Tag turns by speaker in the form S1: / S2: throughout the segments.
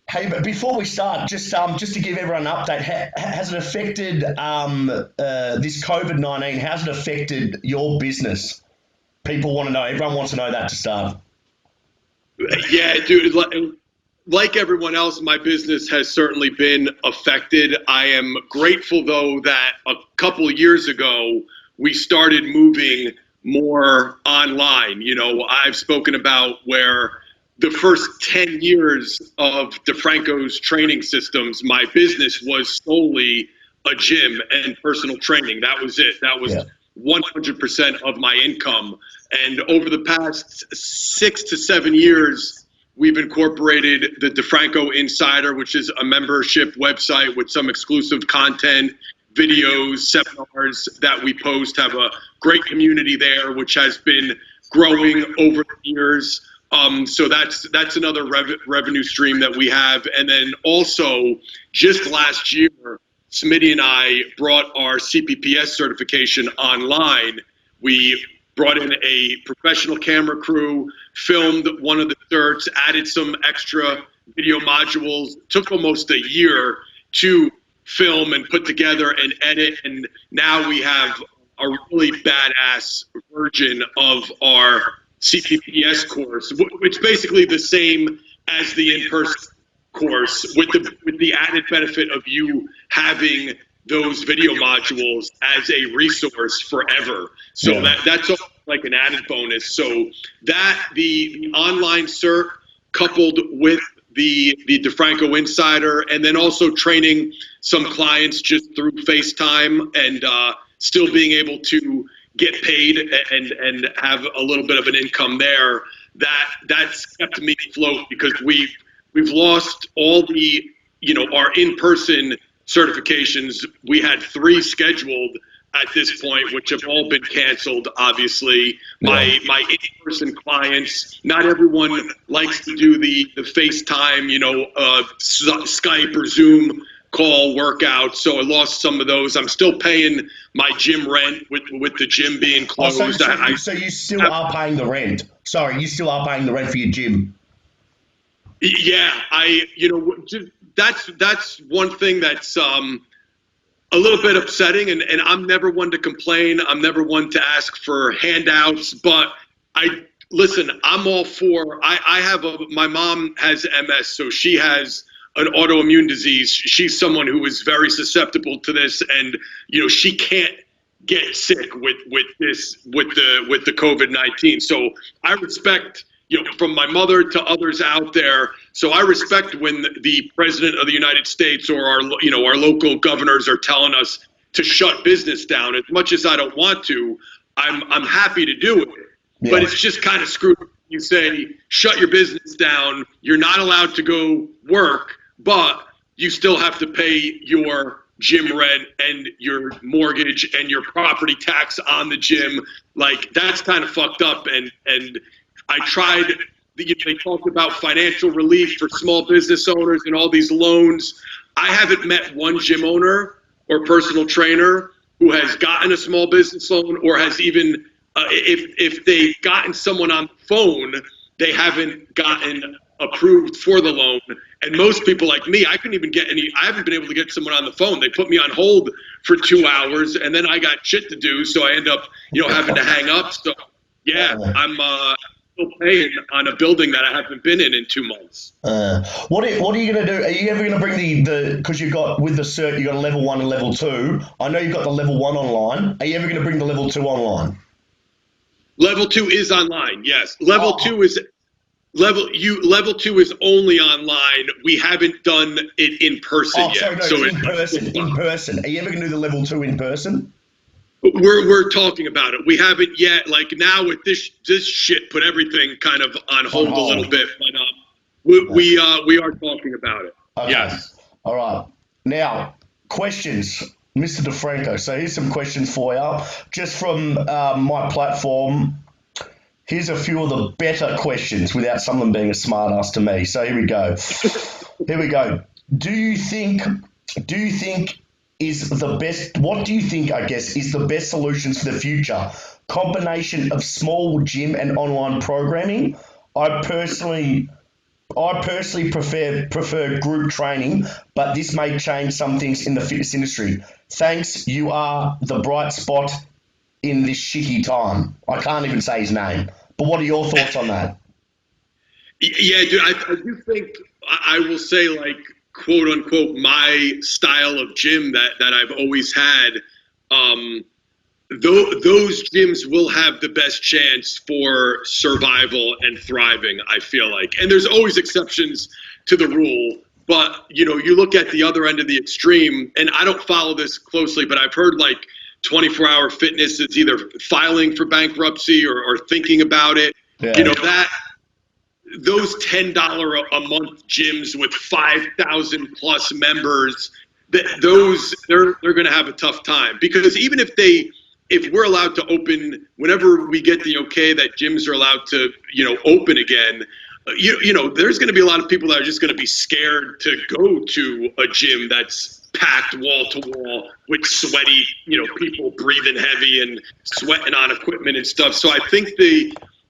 S1: Hey, but before we start, just to give everyone an update, has it affected this COVID-19? How's it affected your business? People want to know. Everyone wants to know that to start.
S2: Yeah, dude. Like everyone else, my business has certainly been affected. I am grateful, though, that a couple of years ago we started moving more online. I've spoken about where the first 10 years of DeFranco's training systems, my business was solely a gym and personal training. That was it. That was 100% of my income. And over the past 6 to 7 years, we've incorporated the DeFranco Insider, which is a membership website with some exclusive content, videos, seminars that we post, have a great community there, which has been growing over the years. So that's another revenue stream that we have. And then also, just last year, Smitty and I brought our CPPS certification online. We brought in a professional camera crew, filmed one of the certs, added some extra video modules. Took almost a year to film and put together and edit, and now we have a really badass version of our CPPS course, which is basically the same as the in-person course, with the added benefit of you having those video modules as a resource forever. So that's like an added bonus. So that the online cert coupled with the DeFranco Insider, and then also training some clients just through FaceTime and still being able to get paid and have a little bit of an income there, that's kept me afloat, because we've lost all the, our in-person certifications. We had 3 scheduled at this point, which have all been canceled, obviously. My in-person clients, not everyone likes to do the FaceTime, Skype or Zoom call workout, so I lost some of those. I'm still paying my gym rent with the gym being closed.
S1: So you still are paying the rent? Sorry, you still are paying the rent for your gym?
S2: Yeah, that's one thing that's a little bit upsetting, and I'm never one to complain. I'm never one to ask for handouts, but I'm all for, my mom has MS, so she has an autoimmune disease. She's someone who is very susceptible to this, and she can't get sick with the COVID-19. So I respect, from my mother to others out there. So I respect when the president of the United States or our local governors are telling us to shut business down. As much as I don't want to, I'm happy to do it. Yeah. But it's just kind of screwed. You say, shut your business down. You're not allowed to go work, but you still have to pay your gym rent and your mortgage and your property tax on the gym. Like, that's kind of fucked up. And I tried, they talked about financial relief for small business owners and all these loans. I haven't met one gym owner or personal trainer who has gotten a small business loan, or has even, if they've gotten someone on the phone, they haven't gotten approved for the loan. And most people like me, I couldn't even get I haven't been able to get someone on the phone. They put me on hold for 2 hours, and then I got shit to do, so I end up, having to hang up. So yeah, I'm still paying on a building that I haven't been in 2 months.
S1: What are you going to do? Are you ever going to bring because you got, with the cert, you got a level 1 and level 2. I know you've got the level 1 online. Are you ever going to bring the level 2 online?
S2: Level 2 is online, yes. Level 2 is only online. We haven't done it in person yet.
S1: Sorry, in person. Are you ever going to do the level 2 in person?
S2: We're talking about it. We haven't yet. Like, now with this shit, put everything kind of on hold a little bit. But we are talking about it.
S1: Okay.
S2: Yes.
S1: All right. Now, questions, Mr. DeFranco. So here's some questions for you, just from my platform. Here's a few of the better questions without some of them being a smart ass to me. So here we go. Do you think is the best, what do you think, I guess, is the best solutions for the future? Combination of small gym and online programming? I personally I personally prefer group training, but this may change some things in the fitness industry. Thanks, you are the bright spot in this shitty time. I can't even say his name. But what are your thoughts on that?
S2: Yeah, dude, I do think I will say, like, quote unquote, my style of gym that I've always had. Those gyms will have the best chance for survival and thriving, I feel like. And there's always exceptions to the rule. But, you look at the other end of the extreme, and I don't follow this closely, but I've heard like 24-hour fitness is either filing for bankruptcy or thinking about it. Yeah. Those $10 a month gyms with 5,000 plus members, they're going to have a tough time, because even if we're allowed to open, whenever we get the okay that gyms are allowed to, open again, there's going to be a lot of people that are just going to be scared to go to a gym that's packed wall to wall with sweaty, people breathing heavy and sweating on equipment and stuff. So I think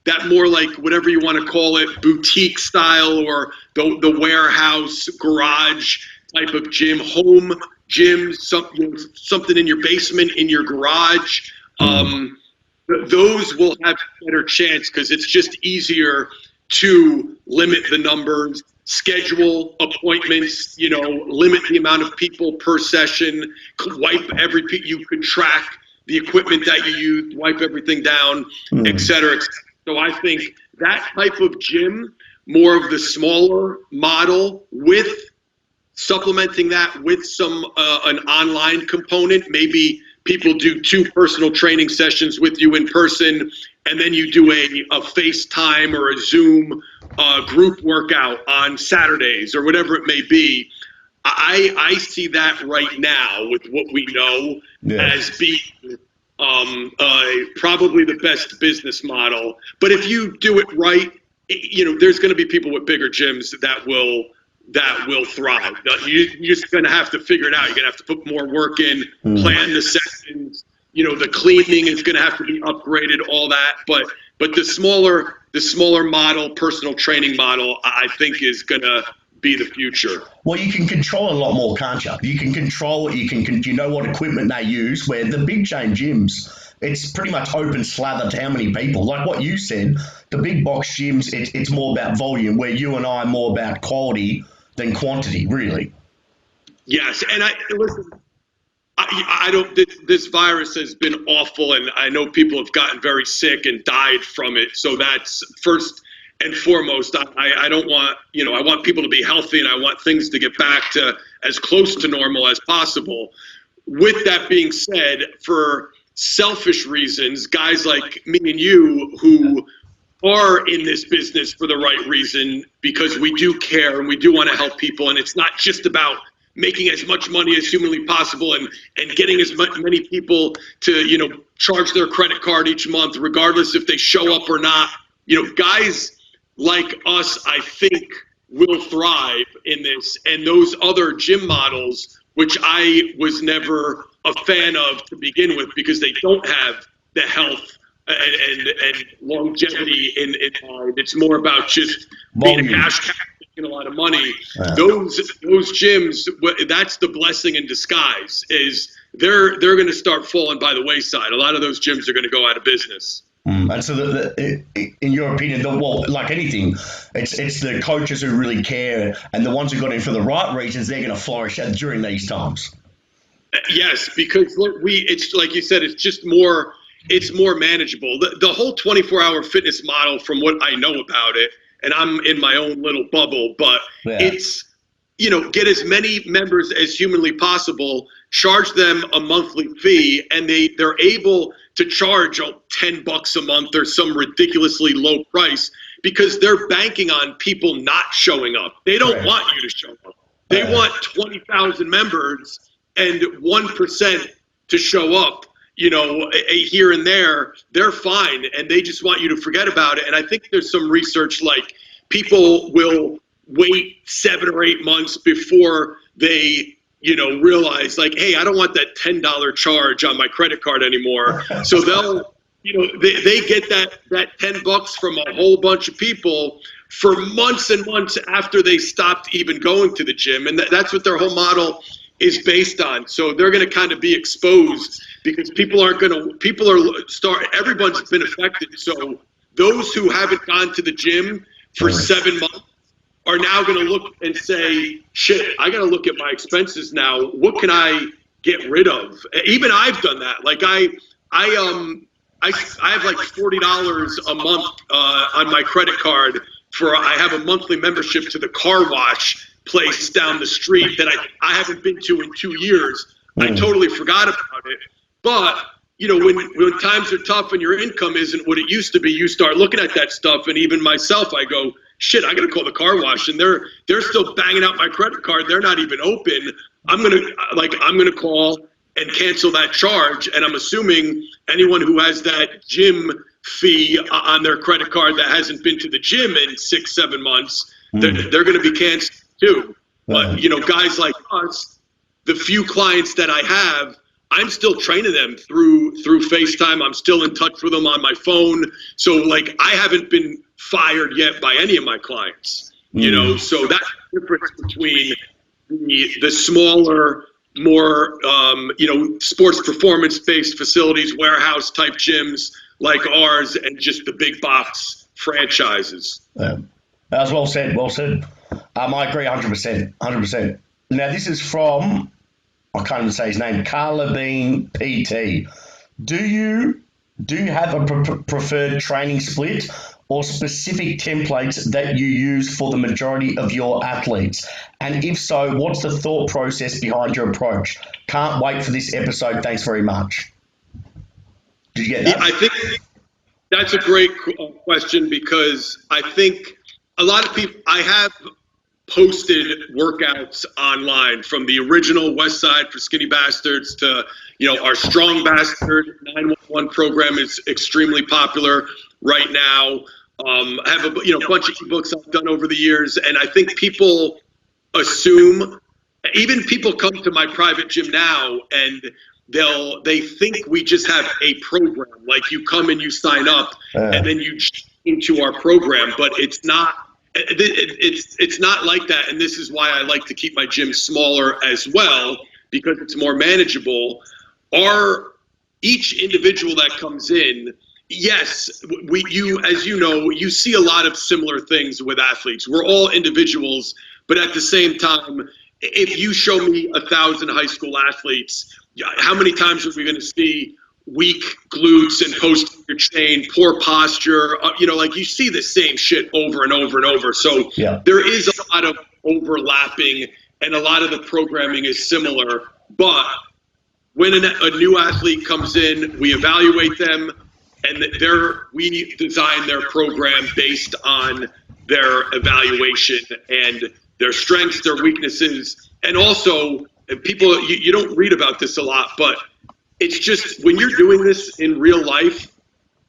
S2: that more like, whatever you want to call it, boutique style, or the warehouse garage type of gym, home gym, something in your basement, in your garage, those will have a better chance, because it's just easier to limit the numbers, schedule appointments, limit the amount of people per session, you can track the equipment that you use, wipe everything down, et cetera, et cetera. So I think that type of gym, more of the smaller model, with supplementing that with some an online component. Maybe people do 2 personal training sessions with you in person, and then you do a FaceTime or a Zoom group workout on Saturdays or whatever it may be. I see that right now with what we know as being probably the best business model. But if you do it right, there's going to be people with bigger gyms that will thrive. You're just going to have to figure it out. You're going to have to put more work in, plan the sessions. The cleaning is going to have to be upgraded, all that. But the smaller model, personal training model, I think is going to be the future.
S1: Well, you can control a lot more, can't you? You can control it. You know what equipment they use. Where the big chain gyms, it's pretty much open slather to how many people. Like what you said, the big box gyms, it's more about volume, where you and I are more about quality than quantity, really.
S2: Yes, and listen, I don't. This virus has been awful, and I know people have gotten very sick and died from it. So that's first and foremost. I don't want, I want people to be healthy, and I want things to get back to as close to normal as possible. With that being said, for selfish reasons, guys like me and you who are in this business for the right reason, because we do care and we do want to help people, and it's not just about making as much money as humanly possible and getting as many people to charge their credit card each month, regardless if they show up or not. Guys like us, I think, will thrive in this, and those other gym models, which I was never a fan of to begin with, because they don't have the health and longevity in mind. It's more about just being a cash cow, making a lot of money. Those gyms, that's the blessing in disguise, is they're going to start falling by the wayside. A lot of those gyms are going to go out of business.
S1: And so, in your opinion, like anything, it's the coaches who really care, and the ones who got in for the right reasons, they're going to flourish during these times.
S2: Yes, because it's like you said, it's more manageable. The whole 24-hour fitness model, from what I know about it, and I'm in my own little bubble, but it's, get as many members as humanly possible, charge them a monthly fee, and they're able to charge $10 a month or some ridiculously low price, because they're banking on people not showing up. They don't want you to show up. They want 20,000 members and 1% to show up, here and there. They're fine, and they just want you to forget about it. And I think there's some research, like, people will wait 7 or 8 months before they realize, like, hey, I don't want that $10 charge on my credit card anymore. So they'll, they get that $10 from a whole bunch of people for months and months after they stopped even going to the gym. And that's what their whole model is based on. So they're going to kind of be exposed because everyone's been affected. So those who haven't gone to the gym for 7 months are now going to look and say, shit, I got to look at my expenses now. What can I get rid of? Even I've done that. Like I have like $40 a month on my credit card I have a monthly membership to the car wash place down the street that I haven't been to in 2 years. I totally forgot about it. But, you know, when times are tough and your income isn't what it used to be, you start looking at that stuff. And even myself, I go, shit, I got to call the car wash. And they're still banging out my credit card. They're not even open. I'm going to call and cancel that charge. And I'm assuming anyone who has that gym fee on their credit card that hasn't been to the gym in 6-7 months, they're going to be canceled too. But, you know, guys like us, the few clients that I have, I'm still training them through FaceTime. I'm still in touch with them on my phone. So, like, I haven't been fired yet by any of my clients, you know. So that's the difference between the smaller, more, you know, sports performance-based facilities, warehouse-type gyms like ours, and just the big box franchises.
S1: That was well said, well said. I agree 100%, 100%. Now, this is from, I can't even say his name, Carla Bean PT. Do you have a preferred training split or specific templates that you use for the majority of your athletes? And if so, what's the thought process behind your approach? Can't wait for this episode. Thanks very much. Did you get that?
S2: I think that's a great question because I think a lot of people, I have posted workouts online from the original West Side for Skinny Bastards to, you know, our Strong Bastard 911 program is extremely popular right now. I have a bunch of ebooks I've done over the years, and I think people assume, even people come to my private gym now and they think we just have a program, like you come and you sign up and then you into our program, but it's not. It's not like that, and this is why I like to keep my gym smaller as well, because it's more manageable. Each individual that comes in, yes, as you know, you see a lot of similar things with athletes. We're all individuals, but at the same time, if you show me 1,000 high school athletes, how many times are we going to see weak glutes and posterior chain, poor posture? You know, like you see the same shit over and over and over. So there is a lot of overlapping, and a lot of the programming is similar. But when a new athlete comes in, we evaluate them, and we design their program based on their evaluation and their strengths, their weaknesses, and also, and people, you don't read about this a lot, but it's just when you're doing this in real life,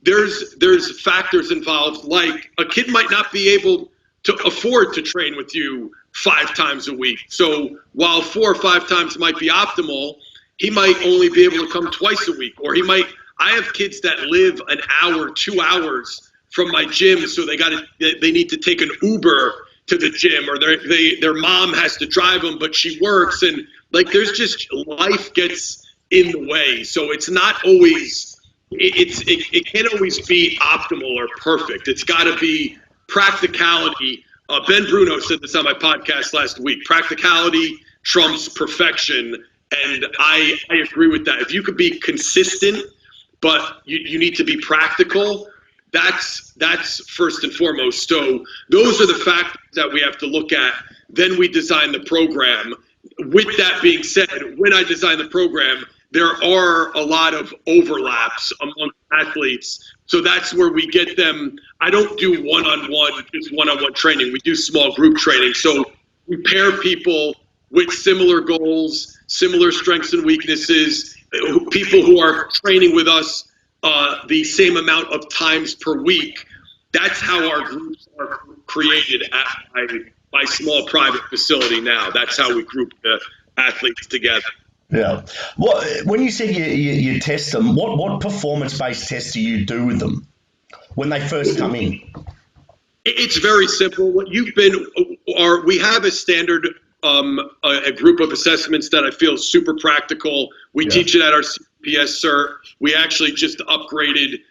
S2: there's factors involved, like a kid might not be able to afford to train with you 5 times a week. So while 4 or 5 times might be optimal, he might only be able to come twice a week, or I have kids that live an hour, 2 hours from my gym, so they need to take an Uber to the gym, or their mom has to drive them, but she works, and like there's just life gets in the way. So it's not always, it can't always be optimal or perfect. It's got to be practicality. Ben Bruno said this on my podcast last week. Practicality trumps perfection, and I agree with that. If you could be consistent, but you need to be practical, that's first and foremost. So those are the factors that we have to look at. Then we design the program. With that being said, when I design the program, there are a lot of overlaps among athletes. So that's where we get them. I don't do one-on-one training. We do small group training. So we pair people with similar goals, similar strengths and weaknesses, people who are training with us the same amount of times per week. That's how our groups are created at my small private facility now. That's how we group the athletes together.
S1: Yeah. Well, when you said you test them, what performance-based tests do you do with them when they first come in?
S2: It's very simple. What you've been, or we have a standard, a group of assessments that I feel super practical. We teach it at our CPS cert. We actually just upgraded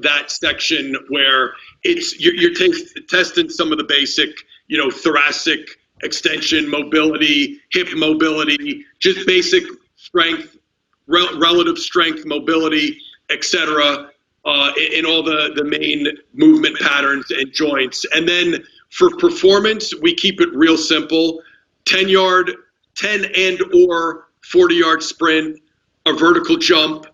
S2: that section where you're testing some of the basic, thoracic extension, mobility, hip mobility, just basic strength, relative strength, mobility, etc. In all the main movement patterns and joints. And then for performance, we keep it real simple. 10 and or 40-yard sprint, a vertical jump,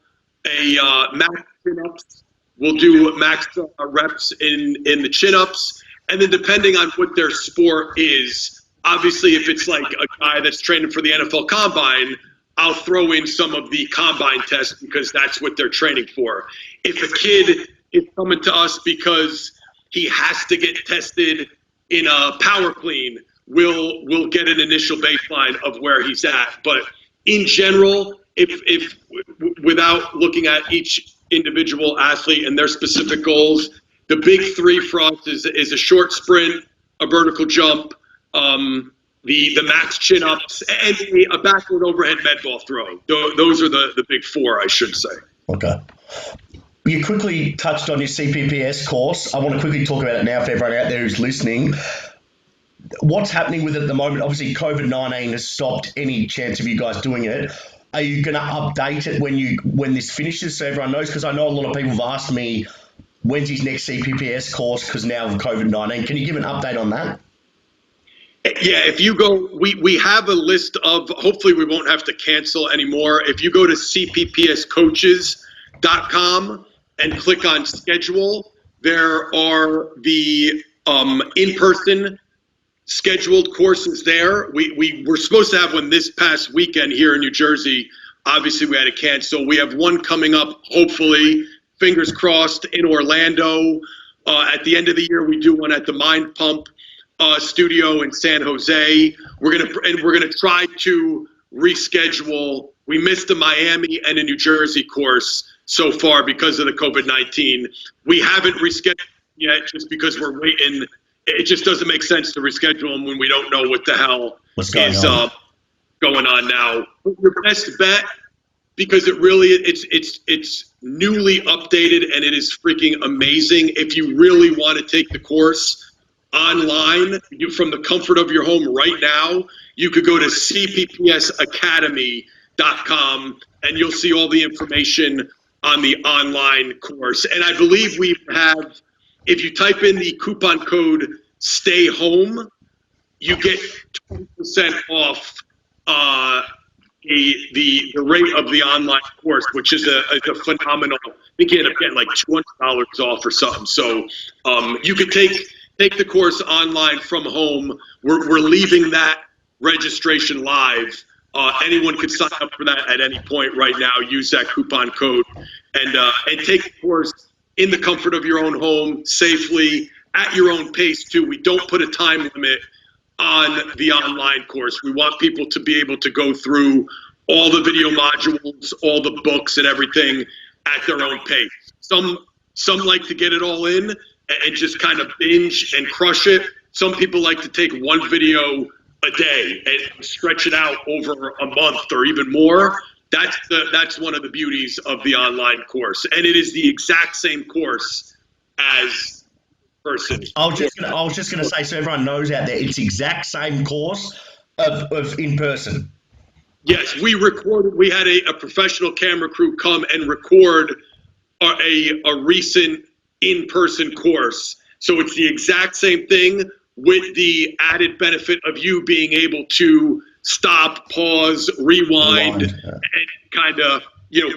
S2: a max chin-ups. We'll do max reps in the chin-ups. And then depending on what their sport is, obviously if it's like a guy that's training for the NFL Combine, I'll throw in some of the combine tests because that's what they're training for. If a kid is coming to us because he has to get tested in a power clean, we'll get an initial baseline of where he's at. But in general, if without looking at each individual athlete and their specific goals, the big three for us is a short sprint, a vertical jump, the max chin-ups, and a backward overhead med ball throw. Those are the big four, I should say.
S1: Okay. You quickly touched on your CPPS course. I want to quickly talk about it now for everyone out there who's listening. What's happening with it at the moment? Obviously, COVID-19 has stopped any chance of you guys doing it. Are you going to update it when this finishes so everyone knows? Because I know a lot of people have asked me, when's his next CPPS course because now of COVID-19. Can you give an update on that?
S2: Yeah, if you go, we have a list of, hopefully we won't have to cancel anymore. If you go to cppscoaches.com and click on schedule, there are the in-person scheduled courses there. We were supposed to have one this past weekend here in New Jersey. Obviously, we had to cancel. We have one coming up, hopefully, fingers crossed, in Orlando. At the end of the year, we do one at the Mind Pump studio in San Jose. We're gonna try to reschedule. We missed the Miami and a New Jersey course so far because of the COVID-19. We haven't rescheduled yet just because we're waiting. It just doesn't make sense to reschedule them when we don't know what the hell is going on now. Your best bet, because it's newly updated and it is freaking amazing. If you really want to take the course online, from the comfort of your home right now, you could go to cppsacademy.com and you'll see all the information on the online course. And I believe we have, if you type in the coupon code STAY HOME, you get 20% off the rate of the online course, which is a phenomenal. I think you end up getting like $200 off or something. So you could take the course online from home. We're leaving that registration live. Anyone can sign up for that at any point right now. Use that coupon code and take the course in the comfort of your own home, safely, at your own pace too. We don't put a time limit on the online course. We want people to be able to go through all the video modules, all the books and everything at their own pace. Some like to get it all in and just kind of binge and crush it. Some people like to take one video a day and stretch it out over a month or even more. That's one of the beauties of the online course, and it is the exact same course as person.
S1: I was just gonna say, so everyone knows out there, it's the exact same course of in person.
S2: Yes, we recorded. We had a professional camera crew come and record a recent in-person course. So it's the exact same thing with the added benefit of you being able to stop, pause, rewind, and kind of,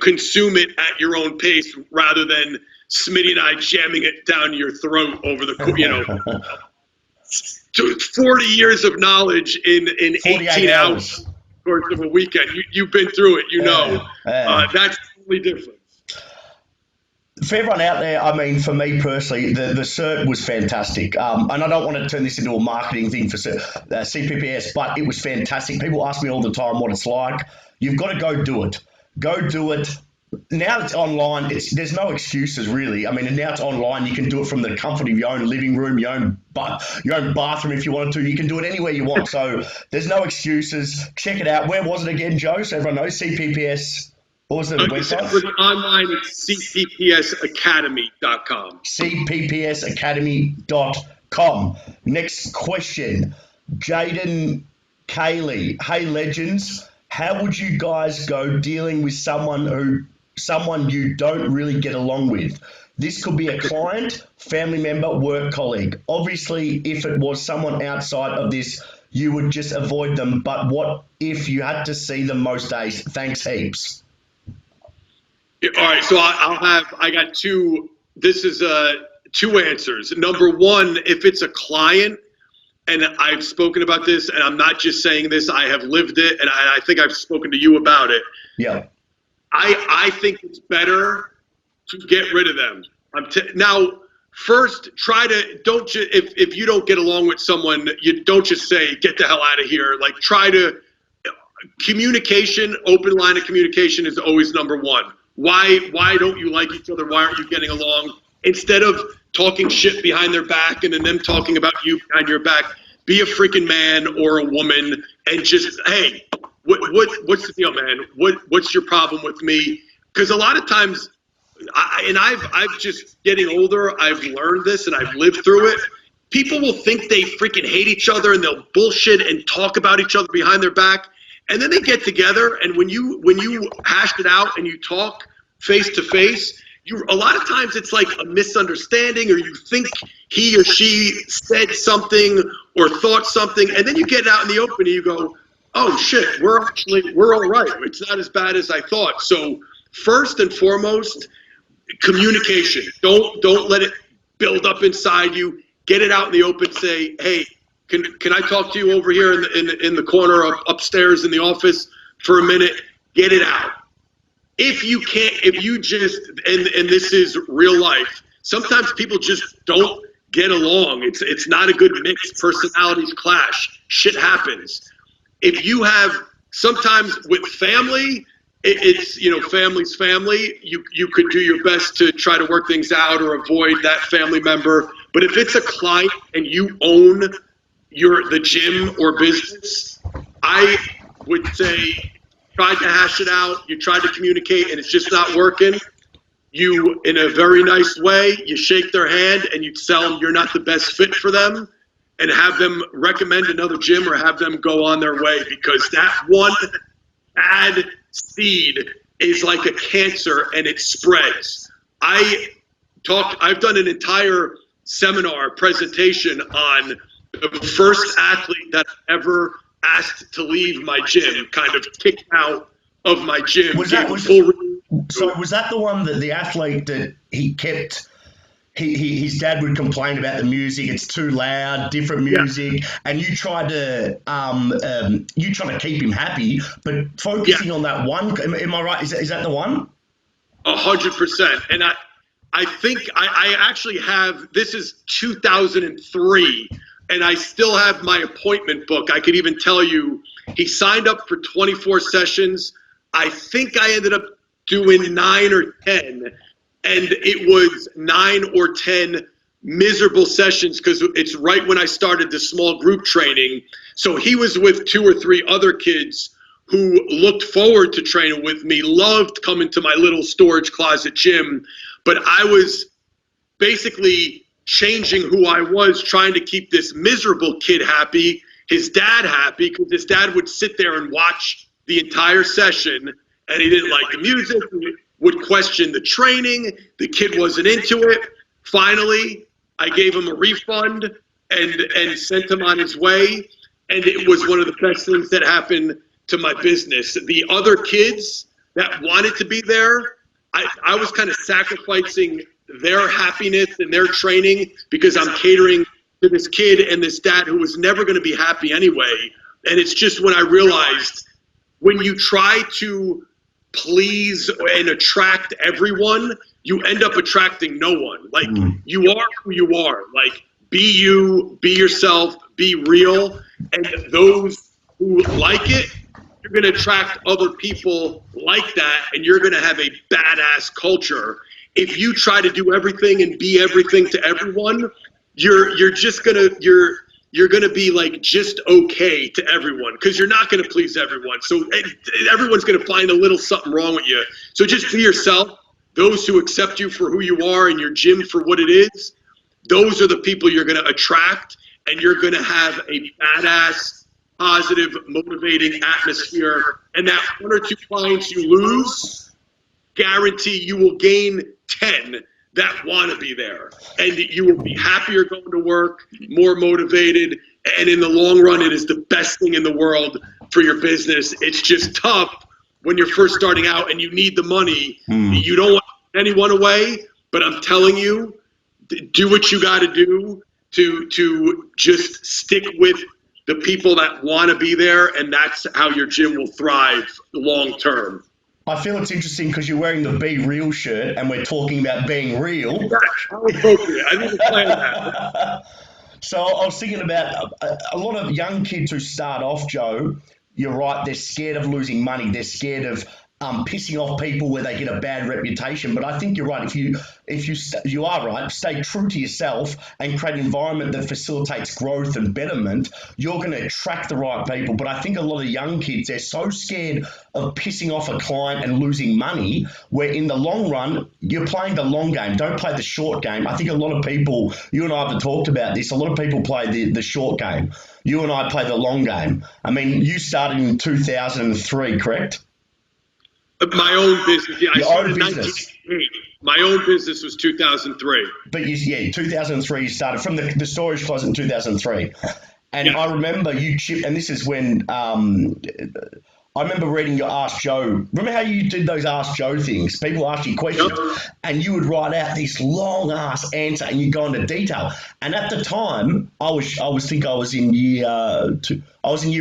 S2: consume it at your own pace rather than Smitty and I jamming it down your throat over the, 40 years of knowledge in 18 hours course of a weekend. You've been through it, that's totally different.
S1: For everyone out there, I mean, for me personally, the cert was fantastic. And I don't want to turn this into a marketing thing for CPPS, but it was fantastic. People ask me all the time what it's like. You've got to go do it. Go do it. now it's online. There's no excuses really. I mean, now it's online. You can do it from the comfort of your own living room, your own bathroom if you wanted to. You can do it anywhere you want. So there's no excuses. Check it out. Where was it again, Joe? So everyone knows. CPPS. What was the website?
S2: For the online, it's cppsacademy.com.
S1: cppsacademy.com. Next question. Jaden Kaylee. Hey, legends. How would you guys go dealing with someone you don't really get along with? This could be a client, family member, work colleague. Obviously, if it was someone outside of this, you would just avoid them. But what if you had to see them most days? Thanks heaps.
S2: All right, so I got two. This is two answers. Number one, if it's a client, and I've spoken about this, and I'm not just saying this, I have lived it, and I think I've spoken to you about it.
S1: Yeah.
S2: I think it's better to get rid of them. Now, first, if you don't get along with someone, you don't just say, get the hell out of here. Like, communication, open line of communication is always number one. Why don't you like each other? Why aren't you getting along? Instead of talking shit behind their back and then them talking about you behind your back, be a freaking man or a woman and just, hey, what's the deal, man? What's your problem with me? Because a lot of times, I've just getting older, I've learned this and I've lived through it. People will think they freaking hate each other and they'll bullshit and talk about each other behind their back. And then they get together, and when you hash it out and you talk face to face, a lot of times it's like a misunderstanding, or you think he or she said something or thought something, and then you get out in the open and you go, oh shit, we're all right. It's not as bad as I thought. So first and foremost, communication. Don't let it build up inside you. Get it out in the open. Say, hey, can I talk to you over here in the corner upstairs in the office for a minute? Get it out. If you can't, if you just, and this is real life, sometimes people just don't get along. It's not a good mix. Personalities clash. Shit happens. If you have, sometimes with family, it's, family's family. You could do your best to try to work things out or avoid that family member. But if it's a client and you own the gym or business, I would say try to hash it out. You try to communicate and it's just not working. You, in a very nice way, you shake their hand and you tell them you're not the best fit for them and have them recommend another gym or have them go on their way, because that one bad seed is like a cancer and it spreads. I've done an entire seminar presentation on the first athlete that ever asked to leave my gym, kind of kicked out of my gym.
S1: Was that the one that the athlete that he kept? His dad would complain about the music. It's too loud, different music, and you try to keep him happy, but focusing on that one. Am I right? Is that the one?
S2: 100%. And I think I actually have. This is 2003. And I still have my appointment book. I could even tell you, he signed up for 24 sessions. I think I ended up doing 9 or 10. And it was 9 or 10 miserable sessions because it's right when I started the small group training. So he was with 2 or 3 other kids who looked forward to training with me, loved coming to my little storage closet gym. But I was basically changing who I was, trying to keep this miserable kid happy, his dad happy, because his dad would sit there and watch the entire session, and he didn't like the music, he would question the training, the kid wasn't into it. Finally, I gave him a refund and sent him on his way, and it was one of the best things that happened to my business. The other kids that wanted to be there, I was kind of sacrificing their happiness and their training because I'm catering to this kid and this dad who was never going to be happy anyway. And it's just when I realized when you try to please and attract everyone, you end up attracting no one. Like, you are who you are. Like, be you, be yourself, be real. And those who like it, you're going to attract other people like that, and you're going to have a badass culture. If you try to do everything and be everything to everyone, you're just gonna you're gonna be like just okay to everyone, because you're not gonna please everyone. So everyone's gonna find a little something wrong with you. So just be yourself. Those who accept you for who you are and your gym for what it is, those are the people you're gonna attract, and you're gonna have a badass, positive, motivating atmosphere. And that one or two clients you lose, guarantee you will gain 10 that want to be there, and you will be happier going to work, more motivated, and in the long run, it is the best thing in the world for your business. It's just tough when you're first starting out and you need the money. You don't want anyone away, but I'm telling you, do what you got to do to just stick with the people that want to be there, and that's how your gym will thrive long term.
S1: I feel it's interesting because you're wearing the Be Real shirt and we're talking about being real.
S2: How appropriate. I didn't plan that.
S1: So I was thinking about a lot of young kids who start off, Joe, you're right, they're scared of losing money. They're scared of pissing off people where they get a bad reputation. But I think you're right. You are right, stay true to yourself and create an environment that facilitates growth and betterment, you're going to attract the right people. But I think a lot of young kids, they're so scared of pissing off a client and losing money, where in the long run, you're playing the long game. Don't play the short game. I think a lot of people, you and I have talked about this, a lot of people play the short game. You and I play the long game. I mean, you started in 2003, correct?
S2: My own business. Yeah, I started in
S1: 1988.
S2: My own business was 2003.
S1: But 2003 you started from the storage closet in 2003. And yeah. I remember you chipped, and this is when I remember reading your Ask Joe. Remember how you did those Ask Joe things? People ask you questions, and you would write out this long ass answer, and you go into detail. And at the time, I was in year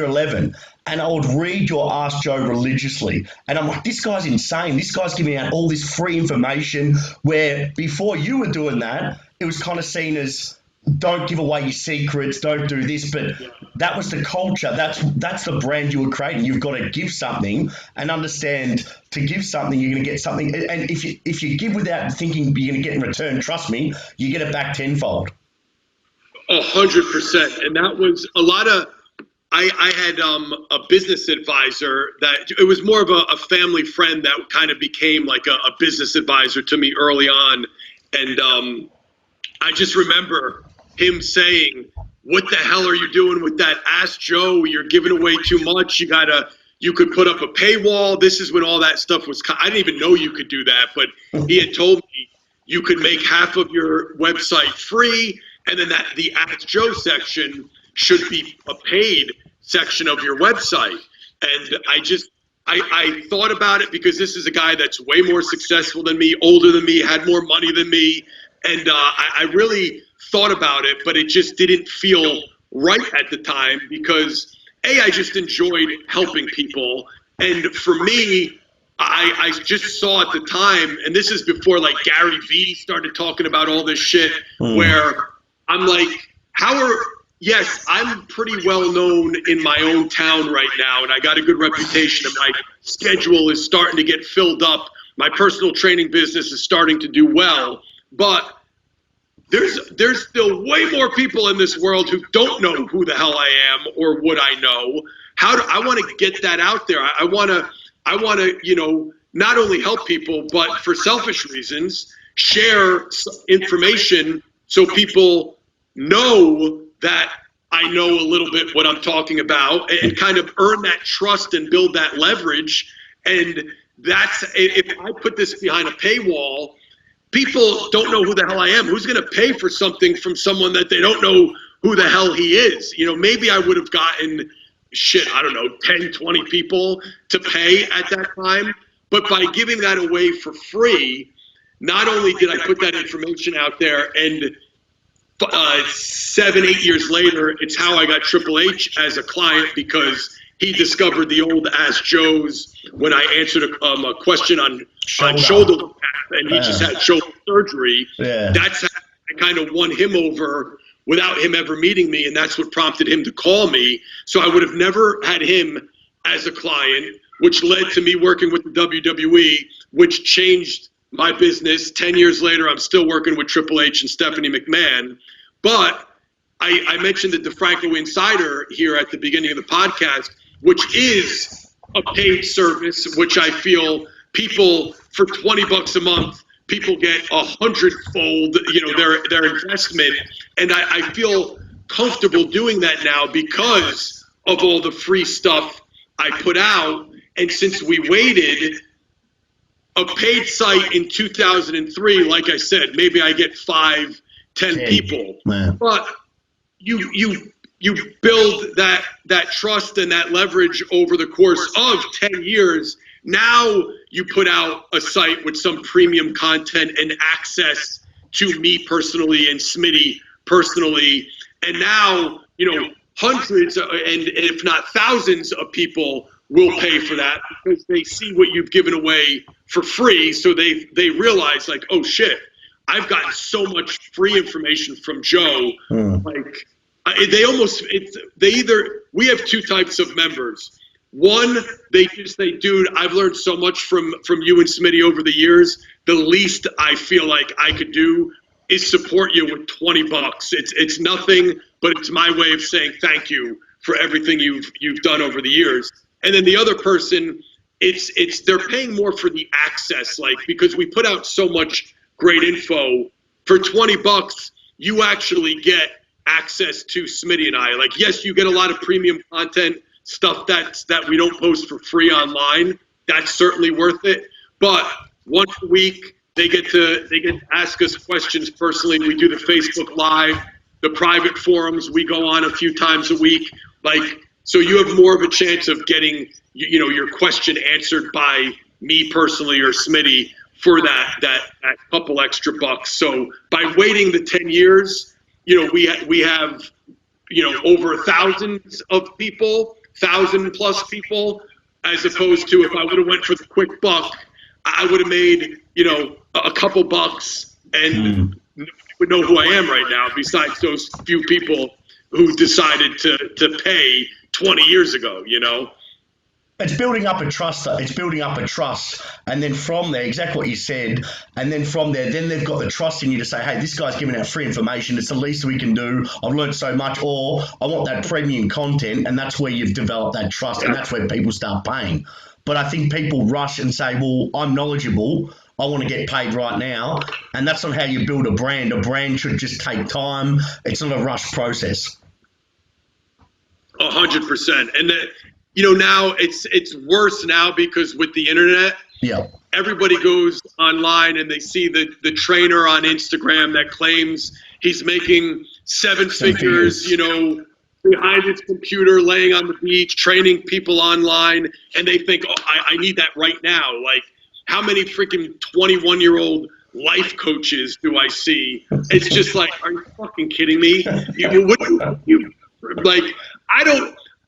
S1: 11. And I would read your Ask Joe religiously. And I'm like, this guy's insane. This guy's giving out all this free information, where before you were doing that, it was kind of seen as, don't give away your secrets, don't do this. But that was the culture. That's the brand you were creating. You've got to give something and understand, to give something, you're going to get something. And if you give without thinking you're going to get in return, trust me, you get it back tenfold.
S2: 100%. And that was a lot of, I had a business advisor that, it was more of a family friend that kind of became like a business advisor to me early on. And I just remember him saying, what the hell are you doing with that Ask Joe? You're giving away too much. You could put up a paywall. This is when all that stuff was, I didn't even know you could do that, but he had told me you could make half of your website free, and then the Ask Joe section should be a paid section of your website. And I thought about it, because this is a guy that's way more successful than me, older than me, had more money than me. And I really thought about it, but it just didn't feel right at the time, because I just enjoyed helping people. And for me, I just saw at the time, and this is before like Gary Vee started talking about all this shit, where I'm like, yes, I'm pretty well known in my own town right now, and I got a good reputation, and my schedule is starting to get filled up. My personal training business is starting to do well, but there's still way more people in this world who don't know who the hell I am or what I know. I want to get that out there. I want to, not only help people, but for selfish reasons, share information so people know that I know a little bit what I'm talking about, and kind of earn that trust and build that leverage. And that's, if I put this behind a paywall, people don't know who the hell I am. Who's going to pay for something from someone that they don't know who the hell he is? Maybe I would have gotten 10, 20 people to pay at that time. But by giving that away for free, not only did I put that information out there, and 7-8 years later, it's how I got Triple H as a client, because he discovered the old Ask Joes when I answered a question on shoulder, and he just had shoulder surgery. Yeah. That's how I kind of won him over without him ever meeting me, and that's what prompted him to call me. So I would have never had him as a client, which led to me working with the WWE, which changed my business. 10 years later, I'm still working with Triple H and Stephanie McMahon. But I mentioned the DeFranco Insider here at the beginning of the podcast, which is a paid service, which I feel people for $20 a month, people get 100-fold, their investment. And I feel comfortable doing that now because of all the free stuff I put out. And since we waited, a paid site in 2003, like I said, maybe I get 5, 10 people.
S1: Man.
S2: But you build that trust and that leverage over the course of 10 years. Now you put out a site with some premium content and access to me personally and Smitty personally. And now, hundreds and if not thousands of people will pay for that because they see what you've given away for free. So they realize like, oh shit, I've gotten so much free information from Joe. Like we have two types of members. One, they just say, dude, I've learned so much from you and Smitty over the years. The least I feel like I could do is support you with $20. It's nothing, but it's my way of saying thank you for everything you've done over the years. And then the other person, they're paying more for the access, like because we put out so much great info. For $20, you actually get access to Smitty and I. Like, yes, you get a lot of premium content, stuff that we don't post for free online. That's certainly worth it. But once a week, they get to ask us questions personally. We do the Facebook Live, the private forums. We go on a few times a week. Like, so you have more of a chance of getting, your question answered by me personally or Smitty for that couple extra bucks. So by waiting the 10 years, we have, over thousands of people, 1,000+ people, as opposed to if I would have went for the quick buck, I would have made, a couple bucks and nobody would know who I am right now besides those few people who decided to pay 20 years ago,
S1: It's building up a trust. It's building up a trust. And then from there, exactly what you said, and then from there, then they've got the trust in you to say, hey, this guy's giving out free information. It's the least we can do. I've learned so much, or I want that premium content. And that's where you've developed that trust. And that's where people start paying. But I think people rush and say, well, I'm knowledgeable. I want to get paid right now. And that's not how you build a brand. A brand should just take time. It's not a rush process.
S2: 100%. And now it's worse now because with the internet, everybody goes online and they see the trainer on Instagram that claims he's making seven figures, behind his computer, laying on the beach, training people online, and they think, oh, I need that right now. Like, how many freaking 21-year-old life coaches do I see? It's just like, are you fucking kidding me?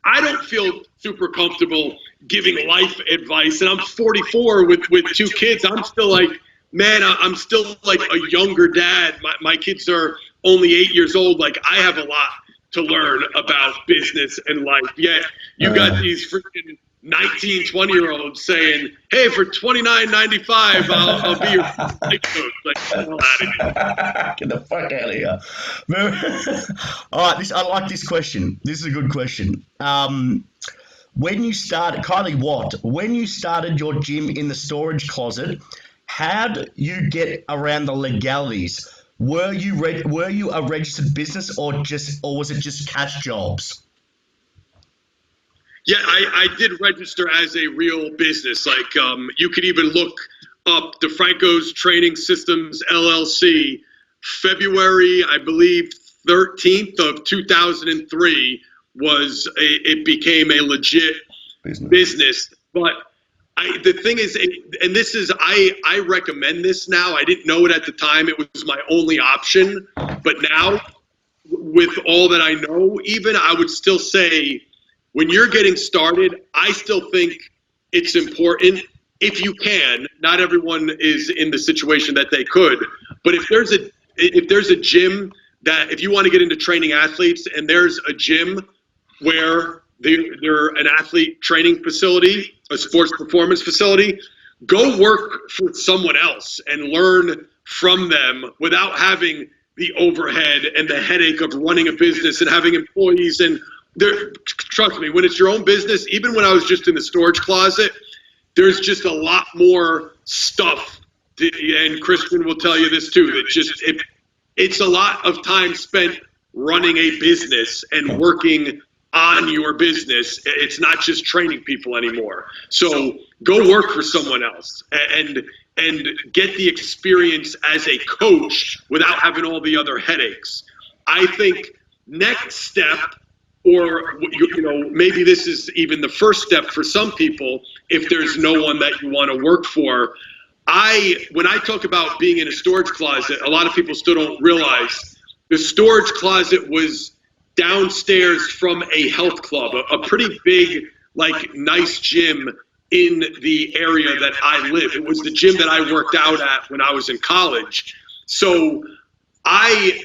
S2: I don't feel super comfortable giving life advice, and I'm 44 with two kids. I'm still like, man, I'm still like a younger dad. My kids are only 8 years old. Like, I have a lot to learn about business and life. Yet you got these freaking 19, 20-year-olds saying, hey, for $29.95, I'll be your life coach. Like, get the hell out of here.
S1: Get the fuck out of here. All right, I like this question. This is a good question. When you started, Kylie Watt, when you started your gym in the storage closet, how did you get around the legalities? Were you a registered business or was it just cash jobs?
S2: Yeah, I did register as a real business. Like, you could even look up DeFranco's Training Systems LLC, February, I believe, 13th of 2003 it became a legit business. But the thing is, and this is, I recommend this now. I didn't know it at the time. It was my only option. But now, with all that I know, even I would still say, when you're getting started, I still think it's important if you can. Not everyone is in the situation that they could, but if there's a gym that, if you want to get into training athletes and there's a gym where they're an athlete training facility, a sports performance facility. Go work for someone else and learn from them without having the overhead and the headache of running a business and having employees. And trust me, when it's your own business, even when I was just in the storage closet, there's just a lot more stuff. And Kristen will tell you this too, that it's a lot of time spent running a business and working on your business. It's not just training people anymore. So go work for someone else and get the experience as a coach without having all the other headaches. I think next step, or maybe this is even the first step for some people, if there's no one that you want to work for. When I talk about being in a storage closet, a lot of people still don't realize the storage closet was downstairs from a health club, a pretty big, nice gym in the area that I live. It was the gym that I worked out at when I was in college. So I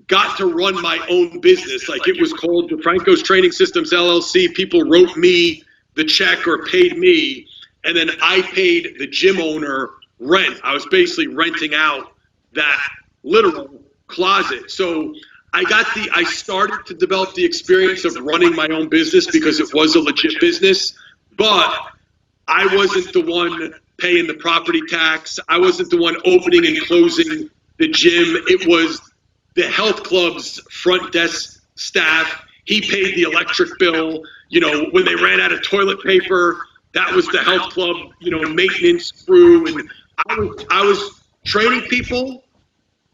S2: got to run my own business. It was called DeFranco's Training Systems LLC. People wrote me the check or paid me, and then I paid the gym owner rent. I was basically renting out that literal closet. So I started to develop the experience of running my own business because it was a legit business, but I wasn't the one paying the property tax. I wasn't the one opening and closing the gym. It was the health club's front desk staff. He paid the electric bill. When they ran out of toilet paper, that was the health club, maintenance crew. And I was training people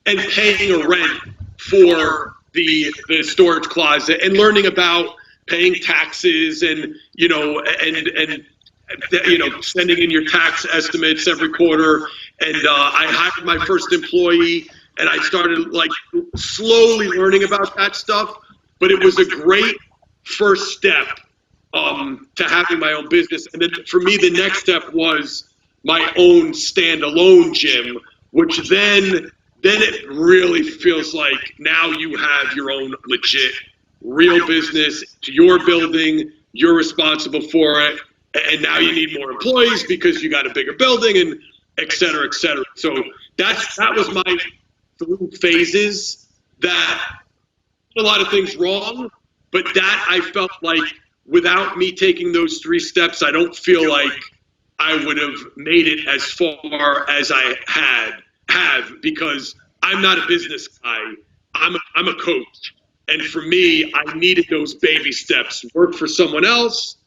S2: and paying a rent for the storage closet and learning about paying taxes and sending in your tax estimates every quarter. And I hired my first employee, and I started slowly learning about that stuff. But it was a great first step to having my own business. And then for me, the next step was my own standalone gym, which then it really feels like now you have your own legit real business. It's your building, you're responsible for it, and now you need more employees because you got a bigger building, and et cetera, et cetera. So that was my 3 phases. That a lot of things wrong, but that I felt like without me taking those 3 steps, I don't feel like I would have made it as far as I have, because I'm not a business guy. I'm a coach. And for me, I needed those baby steps. Work for someone else,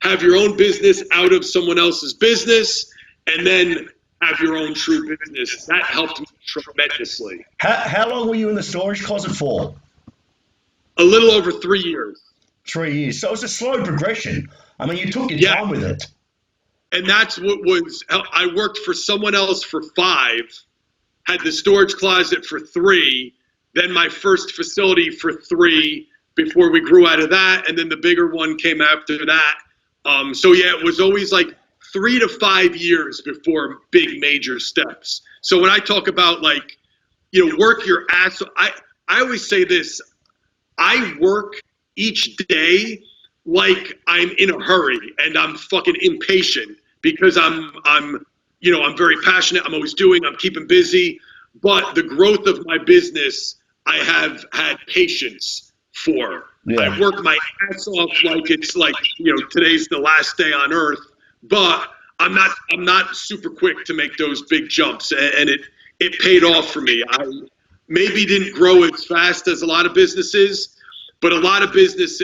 S2: have your own business out of someone else's business, and then have your own true business. That helped me tremendously.
S1: How long were you in the storage closet for?
S2: A little over 3 years.
S1: 3 years. So it was a slow progression. I mean, you took your time with it.
S2: And that's what I worked for someone else for 5, had the storage closet for 3, then my first facility for 3 before we grew out of that, and then the bigger one came after that. It was always 3 to 5 years before big major steps. So when I talk about work your ass, I always say this, I work each day like I'm in a hurry and I'm fucking impatient because I'm very passionate. I'm always I'm keeping busy, but the growth of my business, I have had patience for. Yeah. I work my ass off like it's today's the last day on earth, but I'm not super quick to make those big jumps, and it paid off for me. I maybe didn't grow as fast as a lot of businesses, but a lot of businesses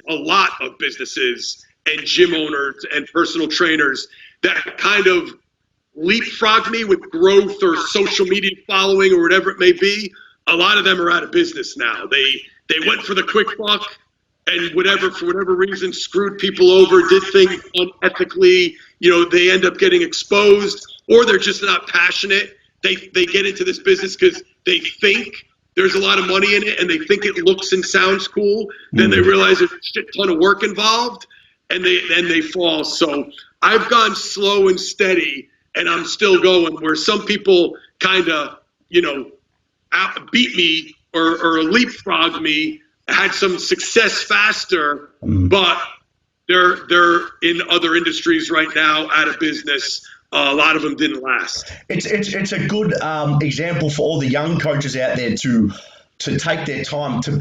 S2: and gym owners and personal trainers that kind of leapfrog me with growth or social media following or whatever it may be, a lot of them are out of business now. They went for the quick buck and for whatever reason screwed people over, did things unethically. They end up getting exposed, or they're just not passionate. They get into this business because they think there's a lot of money in it and they think it looks and sounds cool. Then they realize there's a shit ton of work involved, and they fall. So I've gone slow and steady, and I'm still going, where some people kind of, beat me or leapfrog me, had some success faster, but they're in other industries right now, out of business. A lot of them didn't last.
S1: It's a good example for all the young coaches out there to take their time to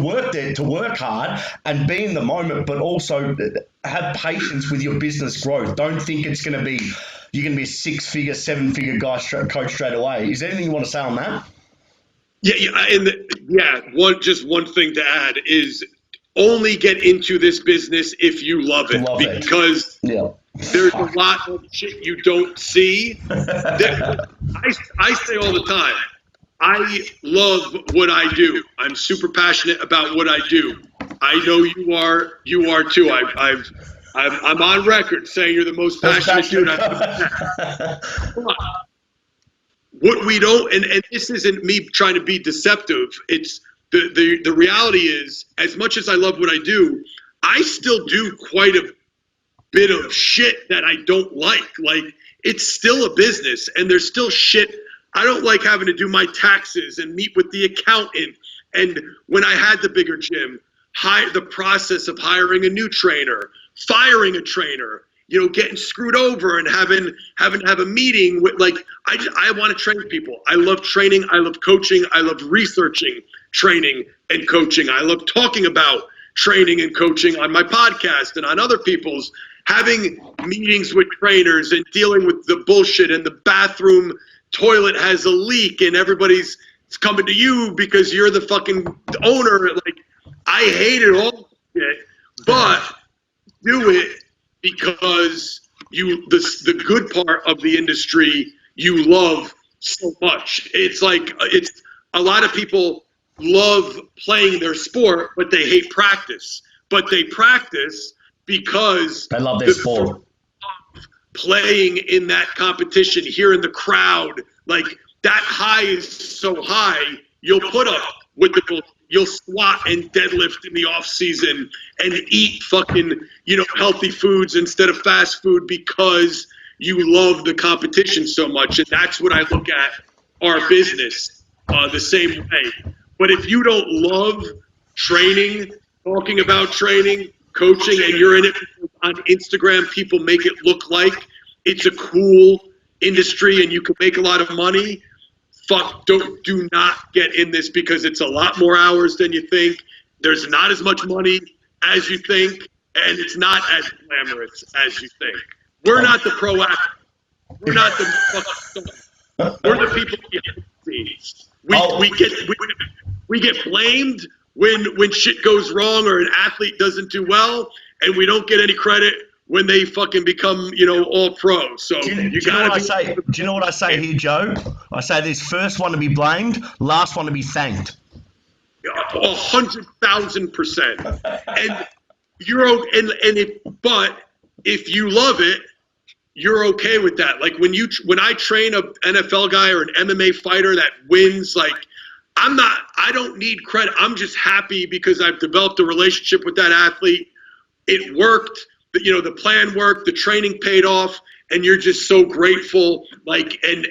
S1: work hard and be in the moment, but also have patience with your business growth. Don't think you're going to be a 6-figure, 7-figure coach straight away. Is there anything you want to say on that?
S2: One thing to add is only get into this business if you love it, because there's a lot of shit you don't see. I say all the time, I love what I do. I'm super passionate about what I do. I know you are too. I'm on record saying you're the most passionate dude I've ever met. What we don't, and this isn't me trying to be deceptive, it's the reality is, as much as I love what I do, I still do quite a bit of shit that I don't like. Like, it's still a business, and there's still shit. I don't like having to do my taxes and meet with the accountant. And when I had the bigger gym, the process of hiring a new trainer, firing a trainer, getting screwed over and having to have a meeting with, like, I want to train people. I love training. I love coaching. I love researching training and coaching. I love talking about training and coaching on my podcast and on other people's, having meetings with trainers and dealing with the bullshit, and the bathroom toilet has a leak and everybody's coming to you because you're the fucking owner. Like, I hate it all, but do it because the good part of the industry you love so much. It's like, it's a lot of people love playing their sport, but they hate practice. But they practice because
S1: they love their sport.
S2: Playing in that competition, hearing the crowd, like, that high is so high, you'll put up with you'll squat and deadlift in the off season and eat fucking, healthy foods instead of fast food because you love the competition so much. And that's what I look at our business the same way. But if you don't love training, talking about training, coaching, and you're in it on Instagram, people make it look like it's a cool industry and you can make a lot of money, do not get in this, because it's a lot more hours than you think. There's not as much money as you think, and it's not as glamorous as you think. We're not the pro athletes. We're not the fucking stuff. We're the people behind the scenes. We get blamed when shit goes wrong or an athlete doesn't do well, and we don't get any credit when they fucking become, all pro. So
S1: do you know what I say here, Joe? I say this: first one to be blamed, last one to be thanked.
S2: 100,000%. And but if you love it, you're okay with that. Like, when I train an NFL guy or an MMA fighter that wins, like, I don't need credit. I'm just happy because I've developed a relationship with that athlete. It worked. The plan worked, the training paid off, and you're just so grateful. Like, and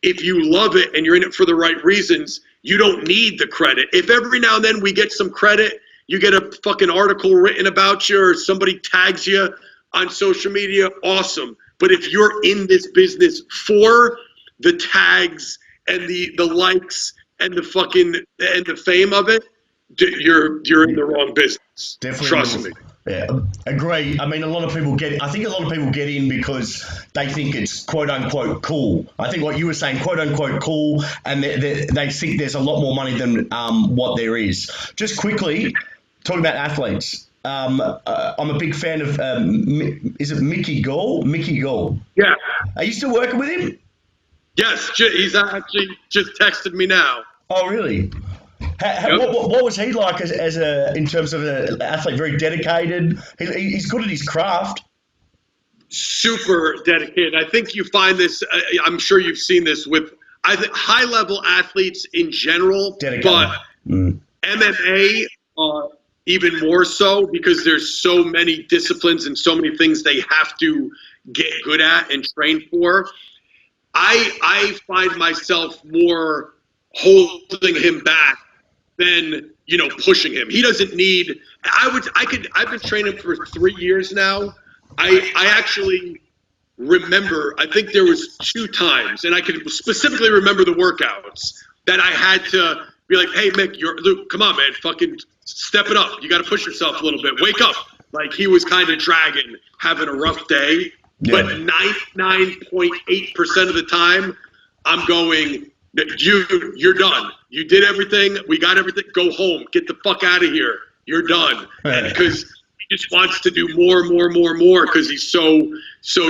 S2: if you love it and you're in it for the right reasons, you don't need the credit. If every now and then we get some credit, you get a fucking article written about you or somebody tags you on social media, awesome. But if you're in this business for the tags and the likes and the fucking and the fame of it, you're in the wrong business.
S1: Definitely.
S2: Trust me.
S1: Yeah, agree. I mean, I think a lot of people get in because they think it's quote unquote cool. I think what you were saying, quote unquote cool, and they think there's a lot more money than what there is. Just quickly, talking about athletes, I'm a big fan of, is it Mickey Gall? Mickey Gall.
S2: Yeah.
S1: Are you still working with him?
S2: Yes, he's actually just texted me now.
S1: Oh, really? What was he like as in terms of an athlete? Very dedicated. He's good at his craft.
S2: Super dedicated. I think you find this. I'm sure you've seen this with high level athletes in general, dedicated. But MMA even more so, because there's so many disciplines and so many things they have to get good at and train for. I find myself more holding him back than, pushing him. He doesn't need. I've been training for 3 years now. I actually remember. I think there was 2 times, and I can specifically remember the workouts that I had to be like, "Hey, Mick, Luke, come on, man, fucking step it up. You got to push yourself a little bit. Wake up." Like he was kind of dragging, having a rough day. Yeah. But 99.8% of the time, I'm going, you're done. You did everything. We got everything. Go home. Get the fuck out of here. You're done. Because he just wants to do more because he's so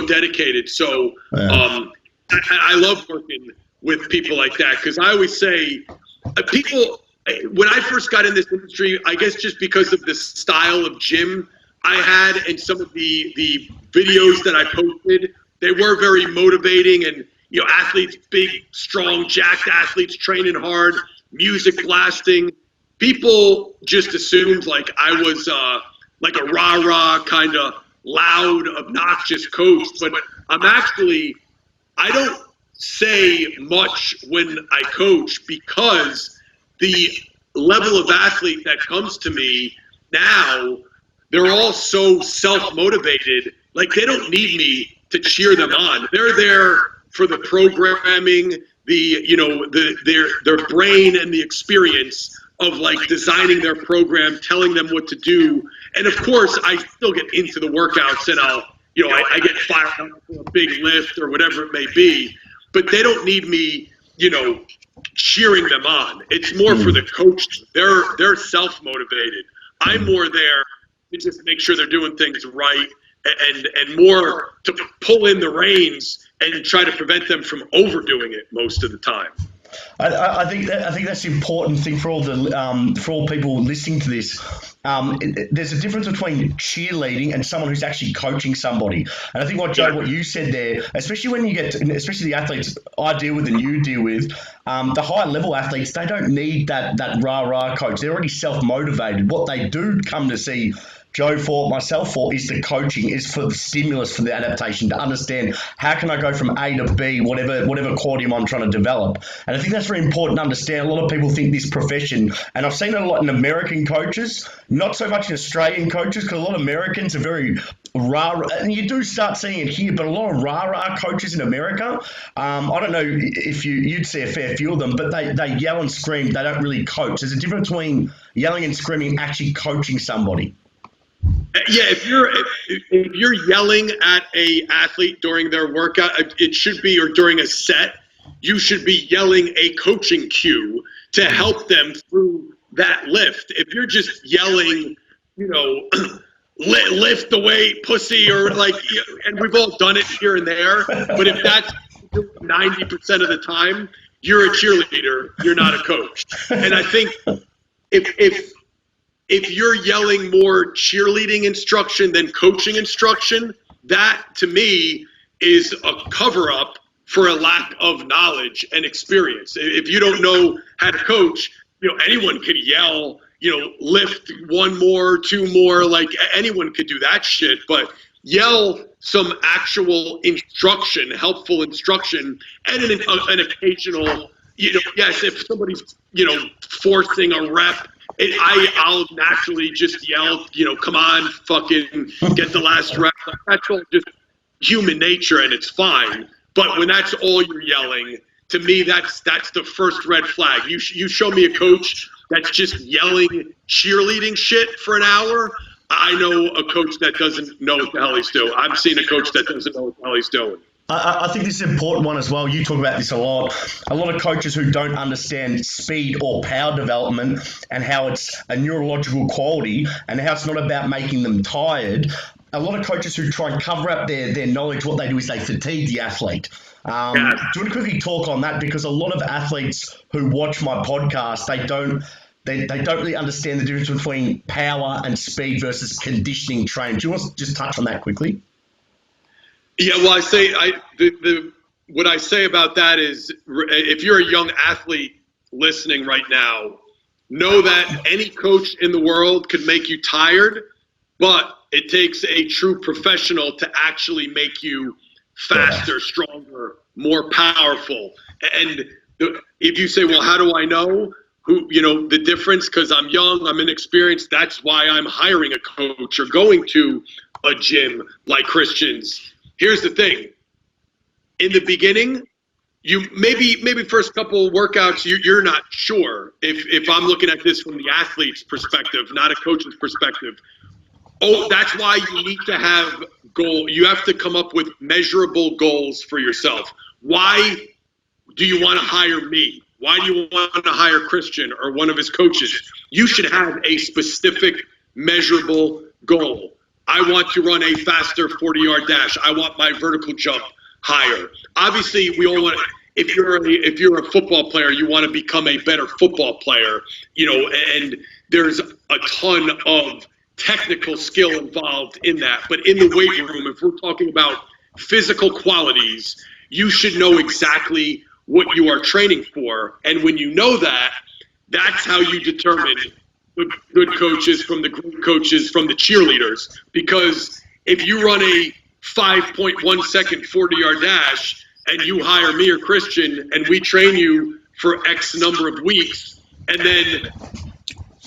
S2: dedicated. So I love working with people like that because I always say people, when I first got in this industry, I guess just because of the style of gym I had and some of the videos that I posted, they were very motivating and, athletes, big, strong, jacked athletes training hard, music blasting. People just assumed like I was like a rah-rah kind of loud, obnoxious coach, but I don't say much when I coach because the level of athlete that comes to me now, they're all so self-motivated. Like they don't need me to cheer them on. They're there for the programming, their brain and the experience of like designing their program, telling them what to do. And of course, I still get into the workouts and I get fired up for a big lift or whatever it may be. But they don't need me, cheering them on. It's more for the coach. They're self-motivated. I'm more there to just make sure they're doing things right and more to pull in the reins and try to prevent them from overdoing it most of the time.
S1: I think that's the important thing for all people listening to this. There's a difference between cheerleading and someone who's actually coaching somebody. And I think what you said there, especially when you get, especially the athletes I deal with and you deal with, the higher level athletes, they don't need that rah-rah coach. They're already self-motivated. What they do come to see Joe for, myself for, is the coaching, is for the stimulus, for the adaptation, to understand how can I go from A to B, whatever quality I'm trying to develop. And I think that's very important to understand. A lot of people think this profession, and I've seen it a lot in American coaches, not so much in Australian coaches, because a lot of Americans are very rah-rah, and you do start seeing it here, but a lot of rah-rah coaches in America, I don't know if you'd see a fair few of them, but they yell and scream. They don't really coach. There's a difference between yelling and screaming and actually coaching somebody.
S2: Yeah, if you're yelling at a athlete during their workout, it should be, or during a set, you should be yelling a coaching cue to help them through that lift. If you're just yelling, lift the weight, pussy, or like, and we've all done it here and there, but if that's 90% of the time, you're a cheerleader, you're not a coach. And I think if you're yelling more cheerleading instruction than coaching instruction, that to me is a cover-up for a lack of knowledge and experience. If you don't know how to coach, anyone could yell, lift 1 more, 2 more, like anyone could do that shit, but yell some actual instruction, helpful instruction, and an occasional, yes, if somebody's, forcing a rep, I'll naturally just yell, come on, fucking get the last rep. That's all just human nature, and it's fine. But when that's all you're yelling, to me, that's the first red flag. You show me a coach that's just yelling cheerleading shit for an hour, I know a coach that doesn't know what the hell he's doing. I've seen a coach that doesn't know what the hell he's doing.
S1: I think this is an important one as well. You talk about this a lot. A lot of coaches who don't understand speed or power development and how it's a neurological quality and how it's not about making them tired. A lot of coaches who try and cover up their knowledge, what they do is they fatigue the athlete. Do you want to quickly talk on that? Because a lot of athletes who watch my podcast, they don't really understand the difference between power and speed versus conditioning training. Do you want to just touch on that quickly?
S2: Yeah, well, what I say about that is, if you're a young athlete listening right now, know that any coach in the world could make you tired, but it takes a true professional to actually make you faster, stronger, more powerful. And if you say, well, how do I know? the difference, because I'm young, I'm inexperienced. That's why I'm hiring a coach or going to a gym like Christian's. Here's the thing. In the beginning, you maybe first couple workouts, you're not sure. If I'm looking at this from the athlete's perspective, not a coach's perspective. Oh, that's why you need to have goal. You have to come up with measurable goals for yourself. Why do you want to hire me? Why do you want to hire Christian or one of his coaches? You should have a specific, measurable goal. I want to run a faster 40-yard dash. I want my vertical jump higher. Obviously, we all want. If you're a football player, you want to become a better football player. And there's a ton of technical skill involved in that. But in the weight room, if we're talking about physical qualities, you should know exactly what you are training for. And when you know that, that's how you determine the good coaches from the great coaches from the cheerleaders. Because if you run a 5.1 second 40-yard dash and you hire me or Christian and we train you for X number of weeks, and then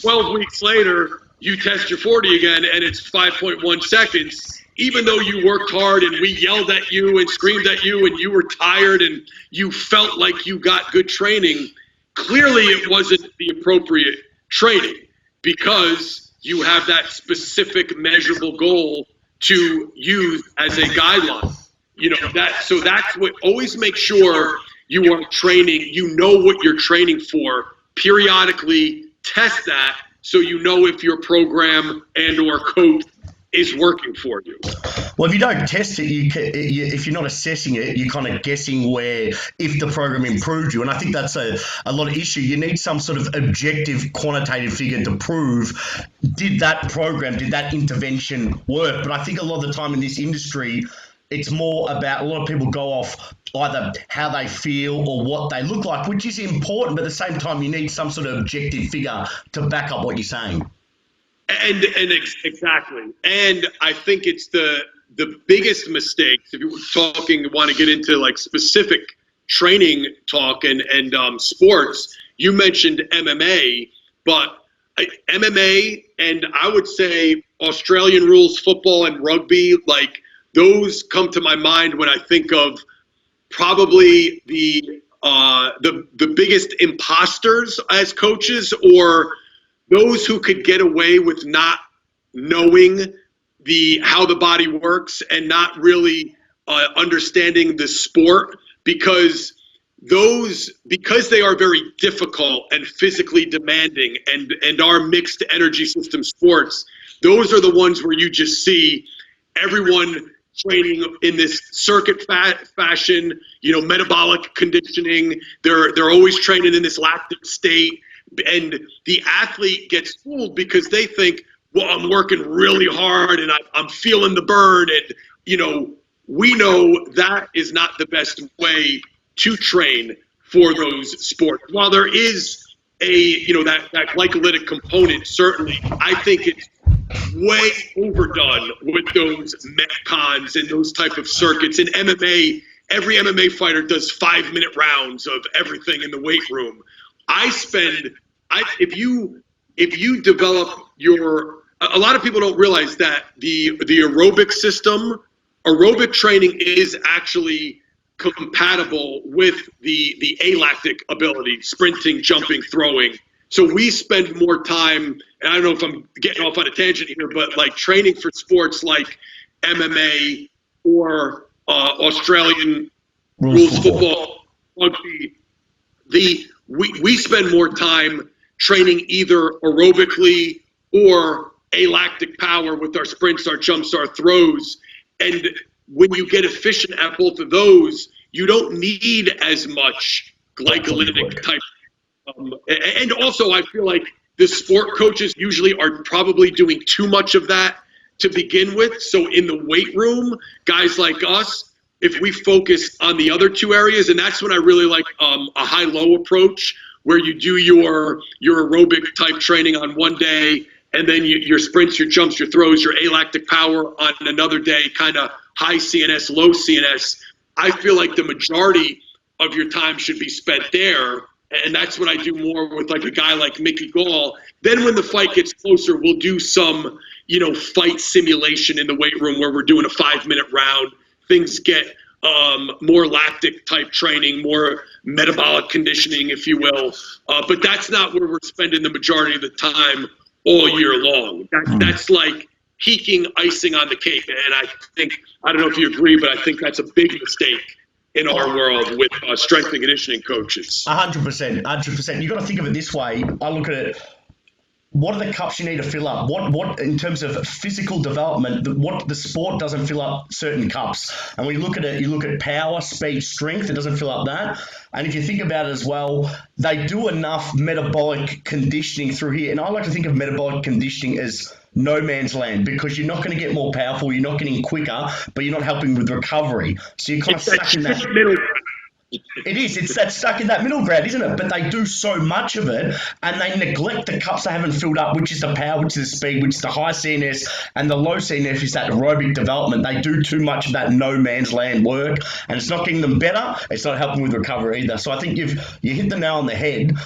S2: 12 weeks later, you test your 40 again and it's 5.1 seconds, even though you worked hard and we yelled at you and screamed at you and you were tired and you felt like you got good training, clearly it wasn't the appropriate training because you have that specific measurable goal to use as a guideline. So that's what, always make sure you are training, you know what you're training for, periodically test that so you know if your program and or coach is working for you.
S1: Well, if you don't test it, if you're not assessing it, you're kind of guessing if the program improved you. And I think that's a lot of issue. You need some sort of objective quantitative figure to prove, did that intervention work? But I think a lot of the time in this industry, it's more about, a lot of people go off either how they feel or what they look like, which is important, but at the same time, you need some sort of objective figure to back up what you're saying.
S2: And exactly. And I think it's the biggest mistakes, if you're want to get into like specific training talk and sports, you mentioned MMA, but MMA and I would say Australian rules football and rugby, like those come to my mind when I think of probably the biggest imposters as coaches, or those who could get away with not knowing how the body works and not really understanding the sport, because they are very difficult and physically demanding and are mixed energy system sports. Those are the ones where you just see everyone training in this circuit fashion, metabolic conditioning. They're always training in this lactic state. And the athlete gets fooled because they think, well, I'm working really hard and I'm feeling the burn. And, we know that is not the best way to train for those sports. While there is that glycolytic component, certainly, I think it's way overdone with those metcons and those type of circuits. In MMA, every MMA fighter does 5-minute rounds of everything in the weight room. If you develop a lot of people don't realize that the aerobic system, aerobic training is actually compatible with the alactic ability, sprinting, jumping, throwing. So we spend more time, and I don't know if I'm getting off on a tangent here, but like training for sports like MMA or Australian rules football, rugby, we spend more time training either aerobically or alactic power with our sprints, our jumps, our throws. And when you get efficient at both of those, you don't need as much glycolytic type. And also, I feel like the sport coaches usually are probably doing too much of that to begin with. So in the weight room, guys like us, if we focus on the other two areas, and that's when I really like a high-low approach, where you do your aerobic type training on one day, and then your sprints, your jumps, your throws, your alactic power on another day, kind of high CNS, low CNS. I feel like the majority of your time should be spent there, And that's what I do more with like a guy like Mickey Gall. Then when the fight gets closer, we'll do some, fight simulation in the weight room where we're doing a 5-minute round. Things get more lactic type training, more metabolic conditioning, if you will. But that's not where we're spending the majority of the time all year long. That's like peaking icing on the cake. And I don't know if you agree, but I think that's a big mistake in our world with strength and conditioning coaches.
S1: 100%. You've got to think of it this way. I look at it. What are the cups you need to fill up? What in terms of physical development, what the sport doesn't fill up certain cups. And when you look at it, you look at power, speed, strength, it doesn't fill up that. And if you think about it as well, they do enough metabolic conditioning through here. And I like to think of metabolic conditioning as no man's land, because you're not going to get more powerful, you're not getting quicker, but you're not helping with recovery. So you're kind of stuck in that middle. It is. It's that stuck in that middle ground, isn't it? But they do so much of it, and they neglect the cups they haven't filled up, which is the power, which is the speed, which is the high CNS, and the low CNS is that aerobic development. They do too much of that no man's land work, and it's not getting them better. It's not helping with recovery either. So I think you hit the nail on the head.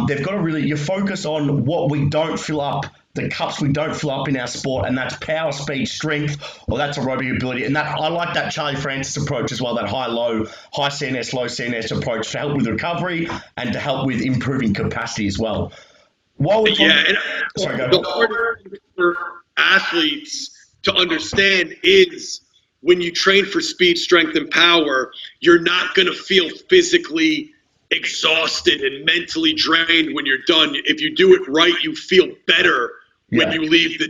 S1: They've got to really focus on what we don't fill up. The cups we don't fill up in our sport, and that's power, speed, strength, or that's aerobic ability. And that I like that Charlie Francis approach as well, that high CNS, low CNS approach to help with recovery and to help with improving capacity as well.
S2: The hard for athletes to understand is when you train for speed, strength, and power, you're not going to feel physically exhausted and mentally drained when you're done. If you do it right, you feel better when you leave.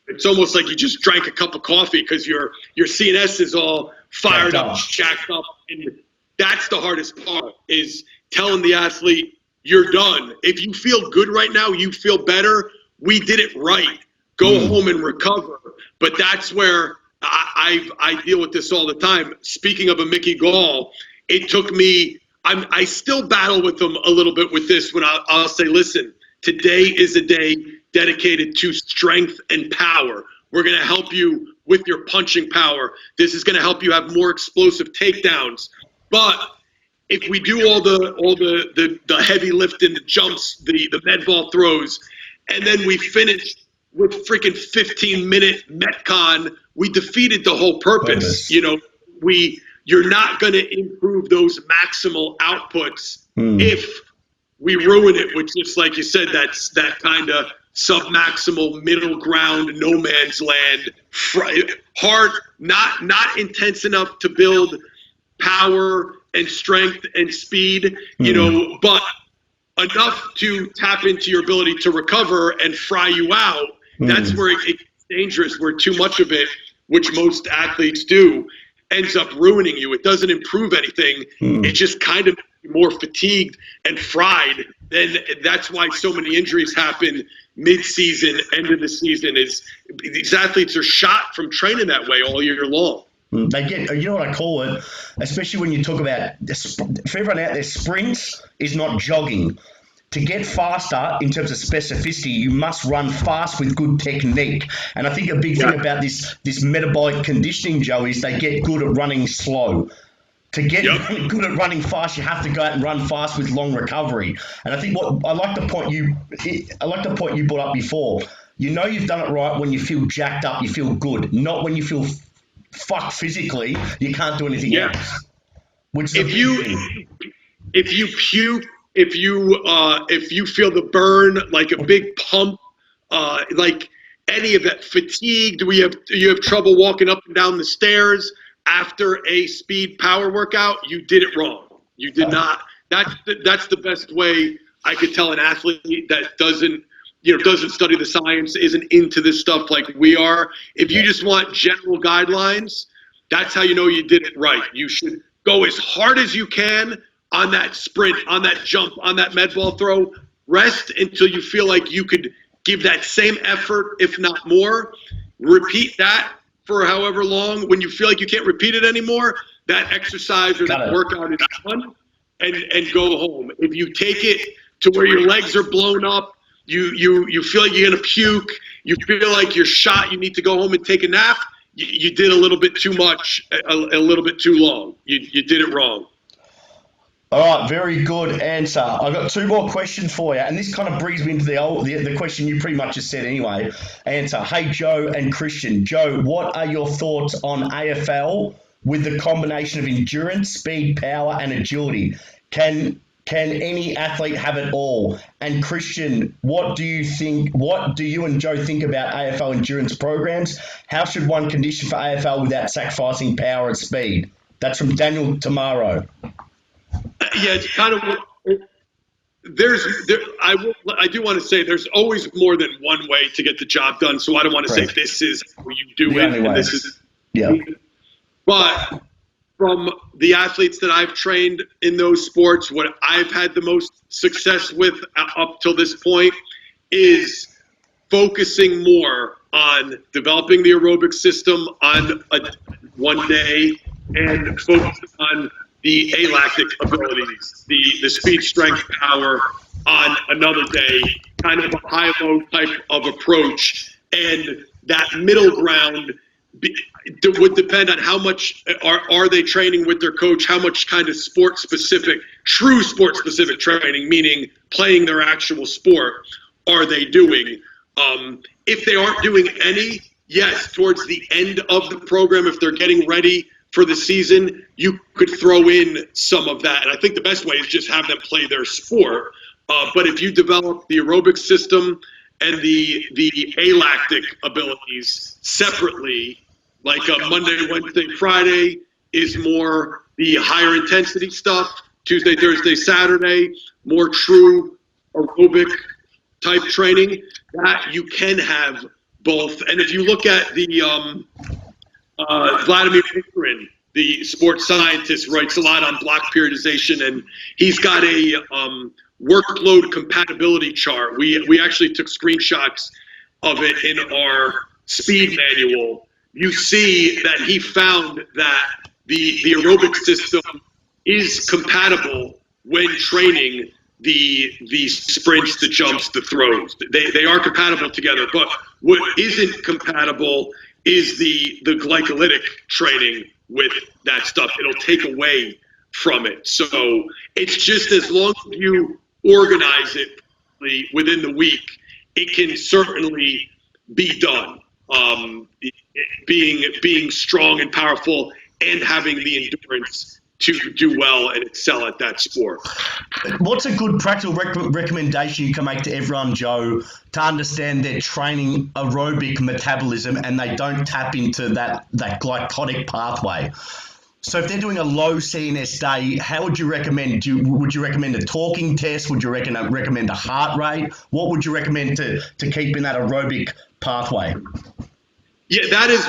S2: It's almost like you just drank a cup of coffee because your CNS is all fired up, jacked up. And that's the hardest part, is telling the athlete, you're done. If you feel good right now, you feel better, we did it right. Go home and recover. But that's where I deal with this all the time. Speaking of a Mickey Gall, it took me, I still battle with them a little bit with this when I'll say, listen, today is a day dedicated to strength and power. We're going to help you with your punching power. This is going to help you have more explosive takedowns. But if we do all the heavy lifting, the jumps, the med ball throws, and then we finish with freaking 15-minute Metcon, we defeated the whole purpose. You're not going to improve those maximal outputs if we ruin it, which is, like you said, that's that kind of submaximal middle ground, no man's land, hard, not intense enough to build power and strength and speed, but enough to tap into your ability to recover and fry you out. That's where it gets dangerous, where too much of it, which most athletes do, ends up ruining you. It doesn't improve anything. It just kind of makes you more fatigued and fried. And that's why so many injuries happen mid-season, end of the season, is these athletes are shot from training that way all year long.
S1: They get, you know what I call it, especially when you talk about, for everyone out there, sprints is not jogging. To get faster in terms of specificity, you must run fast with good technique. And I think a big thing about this metabolic conditioning, Joe, is they get good at running slow. To get good at running fast, you have to go out and run fast with long recovery. And I think I like the point you brought up before. You've done it right when you feel jacked up, you feel good, not when you feel fucked physically, you can't do anything else. If you puke, if you feel the burn, like a big pump, like any of that, fatigued, you have trouble walking up and down the stairs after a speed power workout, you did it wrong. You did not. That's the best way I could tell an athlete that doesn't study the science, isn't into this stuff like we are. If you just want general guidelines, that's how you know you did it right. You should go as hard as you can on that sprint, on that jump, on that med ball throw. Rest until you feel like you could give that same effort, if not more. Repeat that for however long. When you feel like you can't repeat it anymore, that exercise or that workout is done, and go home. If you take it to where your legs are blown up, you feel like you're going to puke, you feel like you're shot, you need to go home and take a nap, you did a little bit too much, a little bit too long. You did it wrong. All right, very good answer. I've got two more questions for you, and this kind of brings me into the question you pretty much just said anyway. Answer. Hey, Joe and Christian. Joe, what are your thoughts on AFL with the combination of endurance, speed, power, and agility? Can any athlete have it all? And Christian, what do you think? What do you and Joe think about AFL endurance programs? How should one condition for AFL without sacrificing power and speed? That's from Daniel Tamaro.
S2: Yeah, it's kind of I do want to say there's always more than one way to get the job done. So I don't want to say
S1: Correct.
S2: this is how you do
S1: The
S2: it.
S1: only way.
S2: And this is,
S1: Yeah.
S2: but from the athletes that I've trained in those sports, what I've had the most success with up till this point is focusing more on developing the aerobic system on one day and focusing on the alactic abilities, the speed, strength, power on another day, kind of a high-low type of approach. And that middle ground would depend on how much are they training with their coach, how much kind of true sport-specific training, meaning playing their actual sport, are they doing. If they aren't doing any, yes, towards the end of the program, if they're getting ready for the season, you could throw in some of that. And I think the best way is just have them play their sport. But if you develop the aerobic system and the alactic abilities separately, like Monday, Wednesday, Friday is more the higher intensity stuff. Tuesday, Thursday, Saturday, more true aerobic type training, that you can have both. And if you look at the Vladimir Ikrin, the sports scientist, writes a lot on block periodization, and he's got a workload compatibility chart. We actually took screenshots of it in our speed manual. You see that he found that the aerobic system is compatible when training the sprints, the jumps, the throws. They are compatible together, but what isn't compatible is the glycolytic training with that stuff. It'll take away from it. So it's just as long as you organize it within the week, it can certainly be done. Being strong and powerful and having the endurance to do well and excel at that sport.
S1: What's a good practical recommendation you can make to everyone, Joe, to understand their training aerobic metabolism and they don't tap into that glycolytic pathway? So if they're doing a low CNS day, how would you recommend? Would you recommend a talking test? Would you recommend a heart rate? What would you recommend to keep in that aerobic pathway?
S2: Yeah, that is.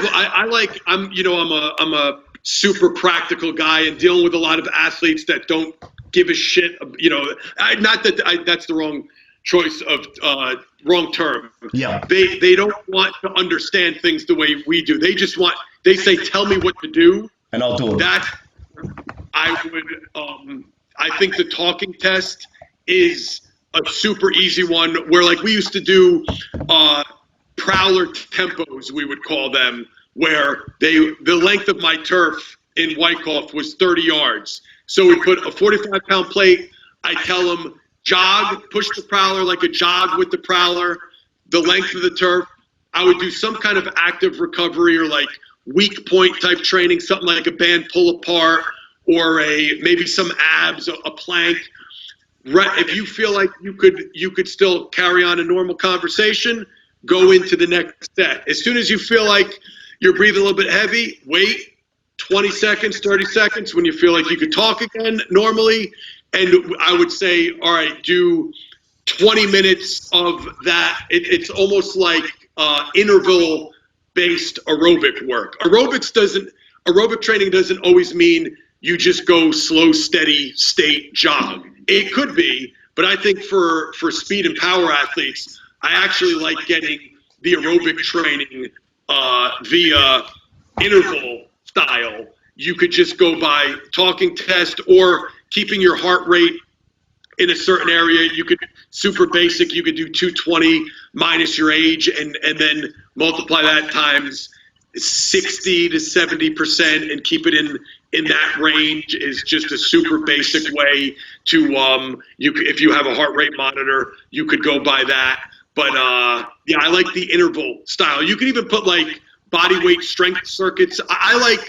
S2: I'm a super practical guy and dealing with a lot of athletes that don't give a shit. That's the wrong choice of wrong term.
S1: Yeah.
S2: They don't want to understand things the way we do. They just want. They say, "Tell me what to do,"
S1: and I'll do it.
S2: That I would. I think the talking test is a super easy one. Where like we used to do. Prowler tempos, we would call them, where the length of my turf in Wyckoff was 30 yards. So we put a 45-pound plate. I tell them, jog, push the prowler like a jog with the prowler, the length of the turf. I would do some kind of active recovery or like weak point type training, something like a band pull apart or maybe some abs, a plank. If you feel like you could still carry on a normal conversation, go into the next set. As soon as you feel like you're breathing a little bit heavy, wait 20 seconds, 30 seconds when you feel like you could talk again normally. And I would say, all right, do 20 minutes of that. It's almost like interval-based aerobic work. Aerobic training doesn't always mean you just go slow, steady state jog. It could be, but I think for speed and power athletes, I actually like getting the aerobic training via interval style. You could just go by talking test or keeping your heart rate in a certain area. You could super basic. You could do 220 minus your age and then multiply that times 60 to 70% and keep it in that range is just a super basic way to if you have a heart rate monitor, you could go by that. But yeah, I like the interval style. You can even put like body weight strength circuits. I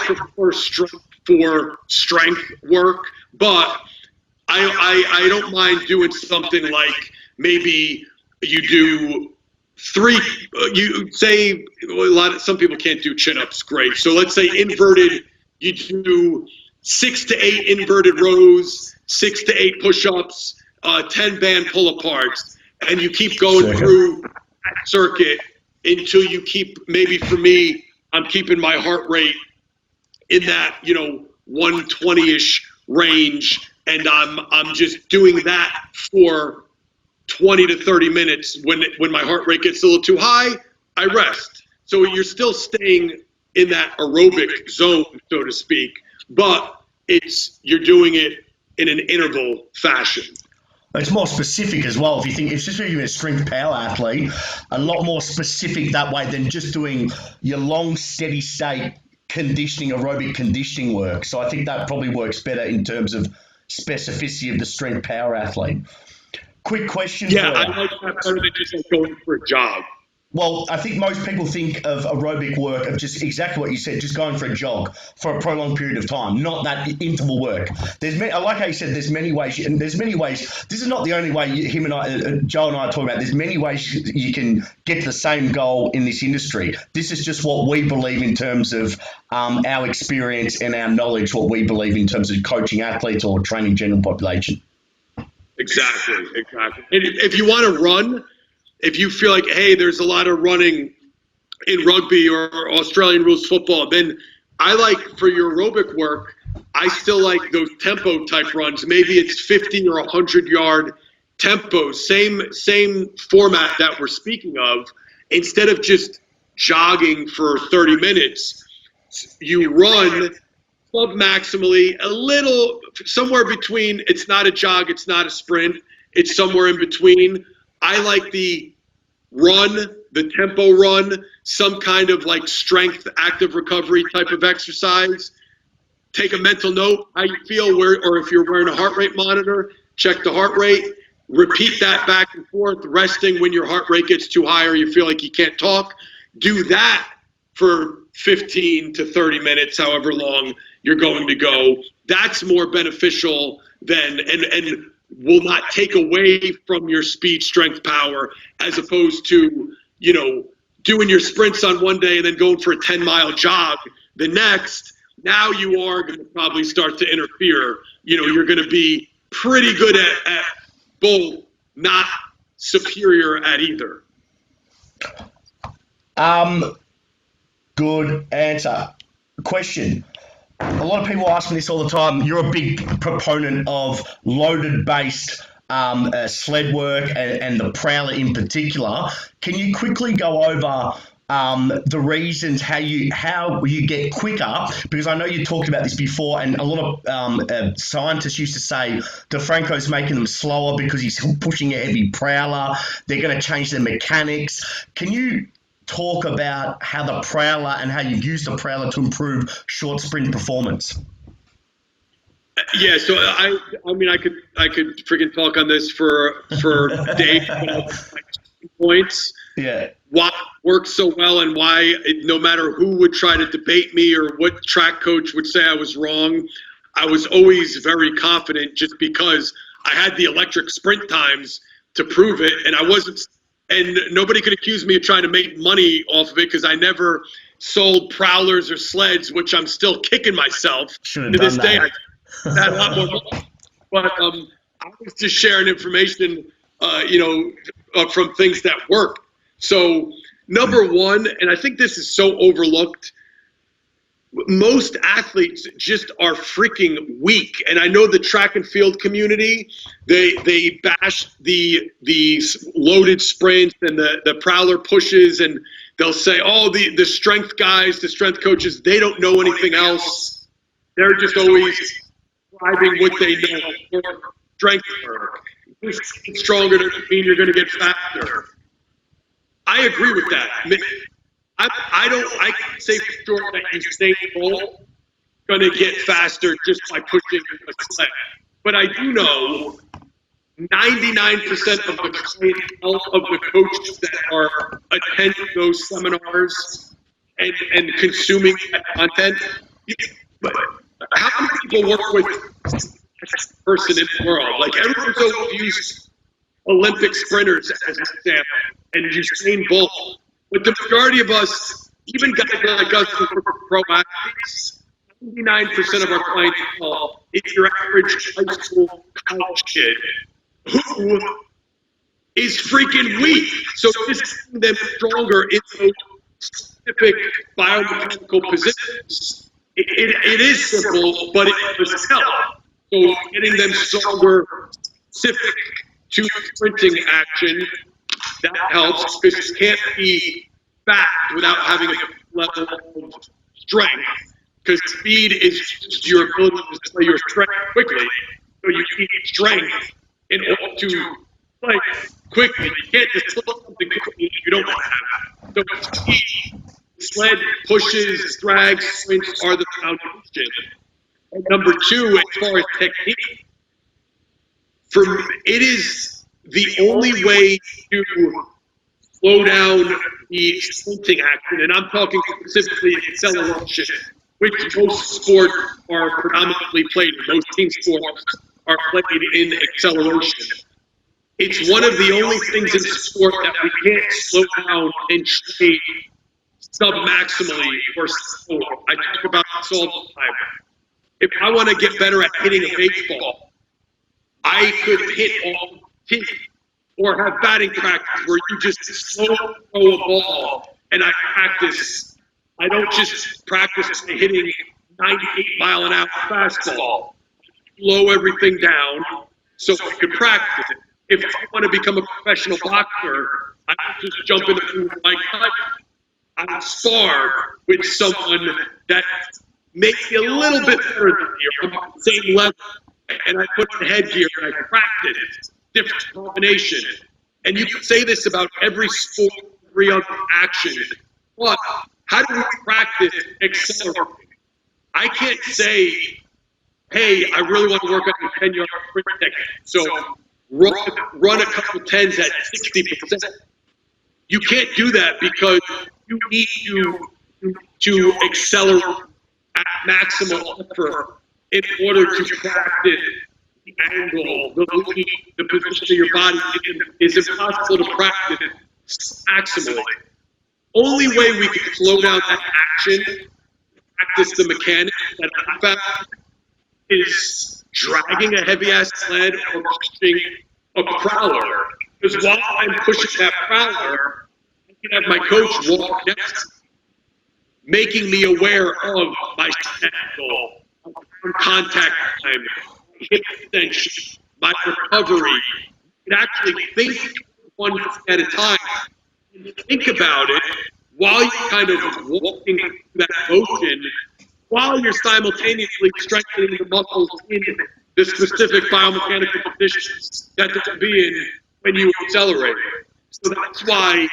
S2: prefer strength for strength work, but I don't mind doing something like maybe you do some people can't do chin-ups great. So let's say inverted, you do 6 to 8 inverted rows, 6 to 8 push-ups, 10 band pull-aparts, and you keep going through that circuit until you keep, maybe for me, I'm keeping my heart rate in that, 120-ish range, and I'm just doing that for 20 to 30 minutes. When my heart rate gets a little too high, I rest. So you're still staying in that aerobic zone, so to speak, but you're doing it in an interval fashion.
S1: It's more specific as well. If you think, especially if you're a strength power athlete, a lot more specific that way than just doing your long, steady state conditioning, aerobic conditioning work. So I think that probably works better in terms of specificity of the strength power athlete. Quick question.
S2: Yeah, I like that better than just like going for a jog.
S1: Well, I think most people think of aerobic work of just exactly what you said, just going for a jog for a prolonged period of time, not that interval work. I like how you said there's many ways, and there's many ways. This is not the only way Joe and I are talking about. There's many ways you can get to the same goal in this industry. This is just what we believe in terms of our experience and our knowledge, what we believe in terms of coaching athletes or training general population.
S2: Exactly. And if you want to run, if you feel like, hey, there's a lot of running in rugby or Australian rules football, then I like, for your aerobic work, I still like those tempo type runs. Maybe it's 50 or 100-yard tempos, same format that we're speaking of. Instead of just jogging for 30 minutes, you run sub maximally, a little, somewhere between, it's not a jog, it's not a sprint, it's somewhere in between. I like the tempo run, some kind of like strength, active recovery type of exercise. Take a mental note how you feel, or if you're wearing a heart rate monitor, check the heart rate. Repeat that back and forth, resting when your heart rate gets too high or you feel like you can't talk. Do that for 15 to 30 minutes, however long you're going to go. That's more beneficial than, and will not take away from your speed, strength, power, as opposed to, doing your sprints on one day and then going for a 10-mile jog the next. Now you are going to probably start to interfere. You're going to be pretty good at both, not superior at either.
S1: Good answer. Question. A lot of people ask me this all the time. You're a big proponent of loaded-based sled work and the prowler in particular. Can you quickly go over the reasons how you get quicker? Because I know you talked about this before, and a lot of scientists used to say DeFranco's making them slower because he's pushing a heavy prowler. They're going to change their mechanics. Can you talk about how the prowler and how you use the prowler to improve short sprint performance?
S2: Yeah, so I could freaking talk on this for days. Points.
S1: Yeah.
S2: Why it works so well, and why no matter who would try to debate me or what track coach would say I was wrong, I was always very confident just because I had the electric sprint times to prove it, and I wasn't. And nobody could accuse me of trying to make money off of it because I never sold prowlers or sleds, which I'm still kicking myself.
S1: To
S2: this day. I had a lot more money. But I was just sharing information, from things that work. So number one, and I think this is so overlooked, most athletes just are freaking weak. And I know the track and field community, they bash the loaded sprints and the prowler pushes, and they'll say, oh, the strength guys, the strength coaches, they don't know anything else. They're just always driving what they know for strength work. It's stronger doesn't mean you're going to get faster. I agree with that. I can say for sure that Usain Bolt going to get faster just by pushing a sled. But I do know 99% of the clientele of the coaches that are attending those seminars and consuming that content. But how many people work with a person in the world? Like, everyone's always used Olympic sprinters as an example and Usain Bolt. But the majority of us, even guys like us who are pro athletes, 99% of our clientele is your average high school college kid who is freaking weak. So just making them stronger in those specific biomechanical positions, it is simple, but it does help. So getting them stronger, specific to sprinting action, that helps, because you can't be fast without having a level of strength, because speed is just your ability to display your strength quickly. So you need strength in order to play quickly. You can't just slow something quickly if you don't have it. So speed, sled, pushes, drags, sprints are the foundation. And number two, as far as technique, for me, it is the only way to slow down the sprinting action, and I'm talking specifically acceleration, which most sports are predominantly played in. Most team sports are played in acceleration. It's one of the only things in sport that we can't slow down and train sub-maximally or slow. I talk about this all the time. If I want to get better at hitting a baseball, I could hit off the tee or have batting practice where you just slow throw a ball, and I practice. I don't just practice hitting 98-mile-an-hour fastball. Slow everything down so I can practice it. If I want to become a professional boxer, I don't just jump into my cut. I spar with someone that makes me a little bit better than me, or on the same level, and I put on headgear and I practice different combination. And you can say this about every sport, every other action. But how do we practice accelerating? I can't say, hey, I really want to work on the 10-yard sprint technique, so run a couple tens at 60%. You can't do that because you need to accelerate at maximal effort in order to practice the angle, the position of your body. It's impossible to practice maximally. Only way we can slow down that action, practice the mechanics that I'm fast, is dragging a heavy-ass sled or pushing a prowler. Because while I'm pushing that prowler, I can have my coach walk next to me, making me aware of my angle, contact time, hip extension, my recovery. You can actually think one at a time and think about it while you're kind of walking through that motion, while you're simultaneously strengthening the muscles in the specific biomechanical conditions that they'll be in when you accelerate. So that's why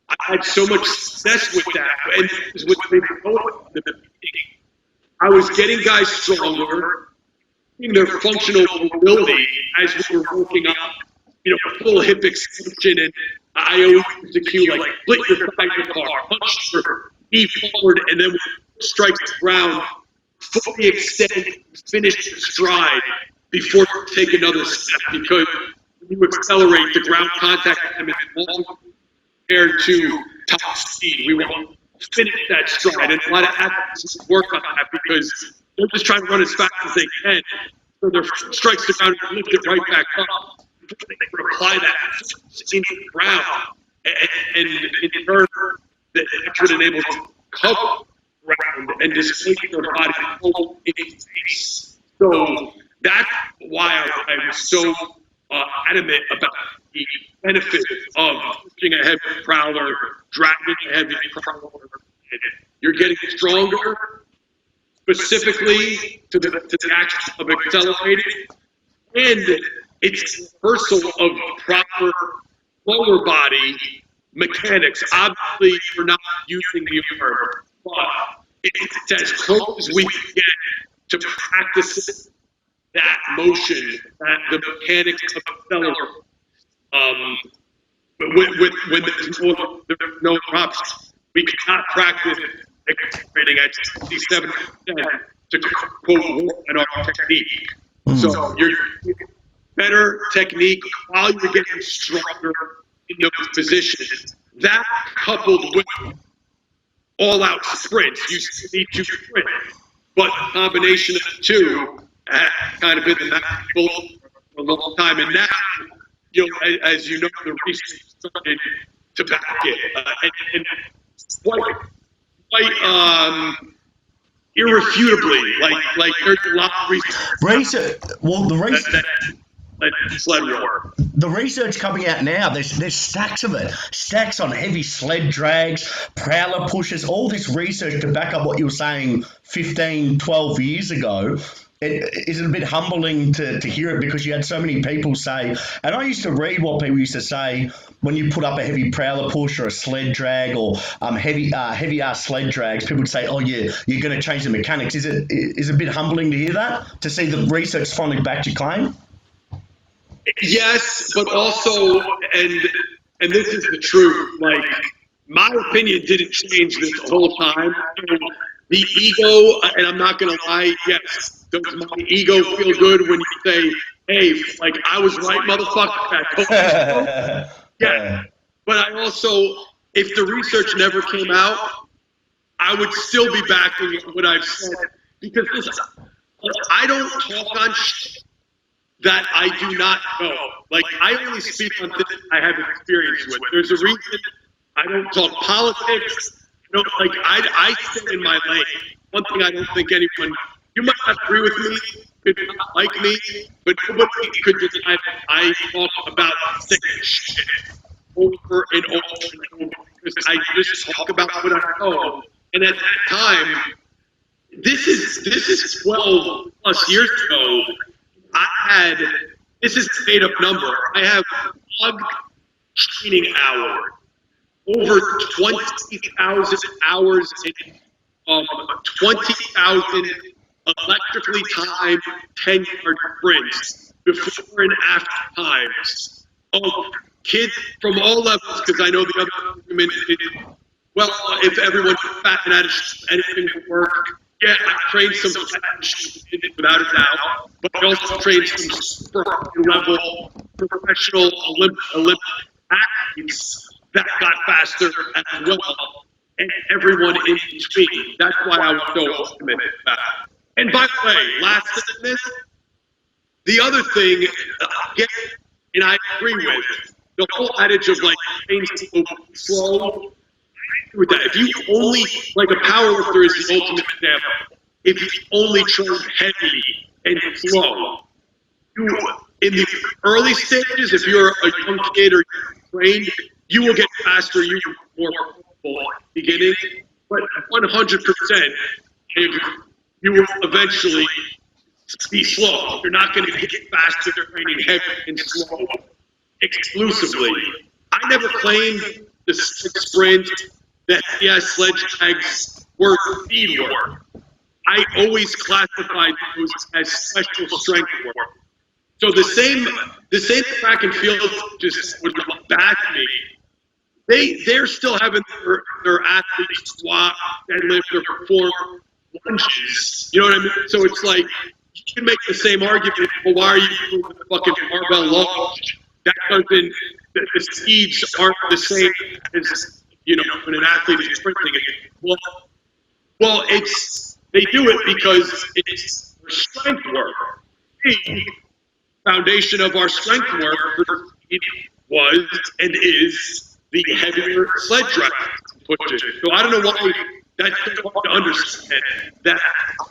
S2: I had so much success with that. And this is what they were going at the beginning. I was getting guys stronger, getting their functional mobility as we were working up, full hip extension, and I always used the cue like split your thigh apart, punch your knee forward, and then strike the ground, fully extend, finish the stride before you take another step, because when you accelerate, the ground contact time is long compared to top speed. We want to finish that stride, and a lot of athletes work on that because they're just trying to run as fast as they can, so their strikes the ground and lift it right back up. They can apply that into the ground, and in turn, that's what enables them to cover ground and displace their body in space. So that's why I was so adamant about the benefit of pushing a heavy prowler, dragging a heavy prowler. You're getting stronger, specifically to the action of accelerating, and it's reversal of proper lower body mechanics. Obviously, we're not using the arm, but it's as close as we can get to practice that motion, that the mechanics of the accelerator. When there's no props, we cannot practice accelerating at 67% to quote an our technique. So you're better technique while you're getting stronger in those positions. That coupled with all-out sprints, you still need to sprint, but the combination of the two has kind of been the magical for a long time. And now, as you know, the research started to back it, and quite irrefutably, like there's a lot of research. Sled work.
S1: The research coming out now, there's stacks of it. Stacks on heavy sled drags, prowler pushes, all this research to back up what you were saying 15, 12 years ago. Is it a bit humbling to hear it, because you had so many people say, and I used to read what people used to say when you put up a heavy prowler push or a sled drag or heavy sled drags, people would say, oh yeah, you're going to change the mechanics. Is it a bit humbling to hear that, to see the research finally backed your claim?
S2: Yes, but also, and this is the truth, like, my opinion didn't change this whole time. The ego, and I'm not going to lie, yes, does my ego feel good when you say, hey, like, I was right, motherfucker? Yeah. But I also, if the research never came out, I would still be backing what I've said. Because listen, I don't talk on shit that I do not know. Like, I only speak on things I have experience with. There's a reason I don't talk politics. Like, I stay in my lane. One thing I don't think anyone, you might not agree with me, could not like me, but nobody could deny that I talk about the same shit over and over and over, because I just talk about what I know. And at that time, this is 12 plus years ago, this is a made up number, I have blog training hours, over 20,000 hours and 20,000 electrically timed 10-yard sprints before and after times of kids from all levels, because I know the other argument is, well, if everyone was fat and anything would work. Yeah, I trained some without a doubt, but I also trained some level professional Olympic athletes that got faster as well, and everyone in between. That's why I was so committed to that. And by the way, last thing, the other thing, and I agree with, the whole adage of, like, train slow, with that. If you only, like, a powerlifter is the ultimate example. If you only train heavy and slow, in the early stages, if you're a young kid or you're trained, you will get faster, you will more comfortable at the beginning, but 100%, you will eventually be slow. You're not going to get faster training heavy and slow exclusively. I never claimed the sprint, that sled drags were speed work. I always classified those as special strength work. So the same track and field just would back me. They're still having their athletes squat, deadlift, or perform lunges. You know what I mean? So it's like, you can make the same argument. Well, why are you doing the fucking barbell lunge? That doesn't. The speeds aren't the same as, when an athlete is sprinting. Well, they do it because it's strength work. The foundation of our strength work was and is the heavier sled drag pushes. So I don't know why that's hard to understand. That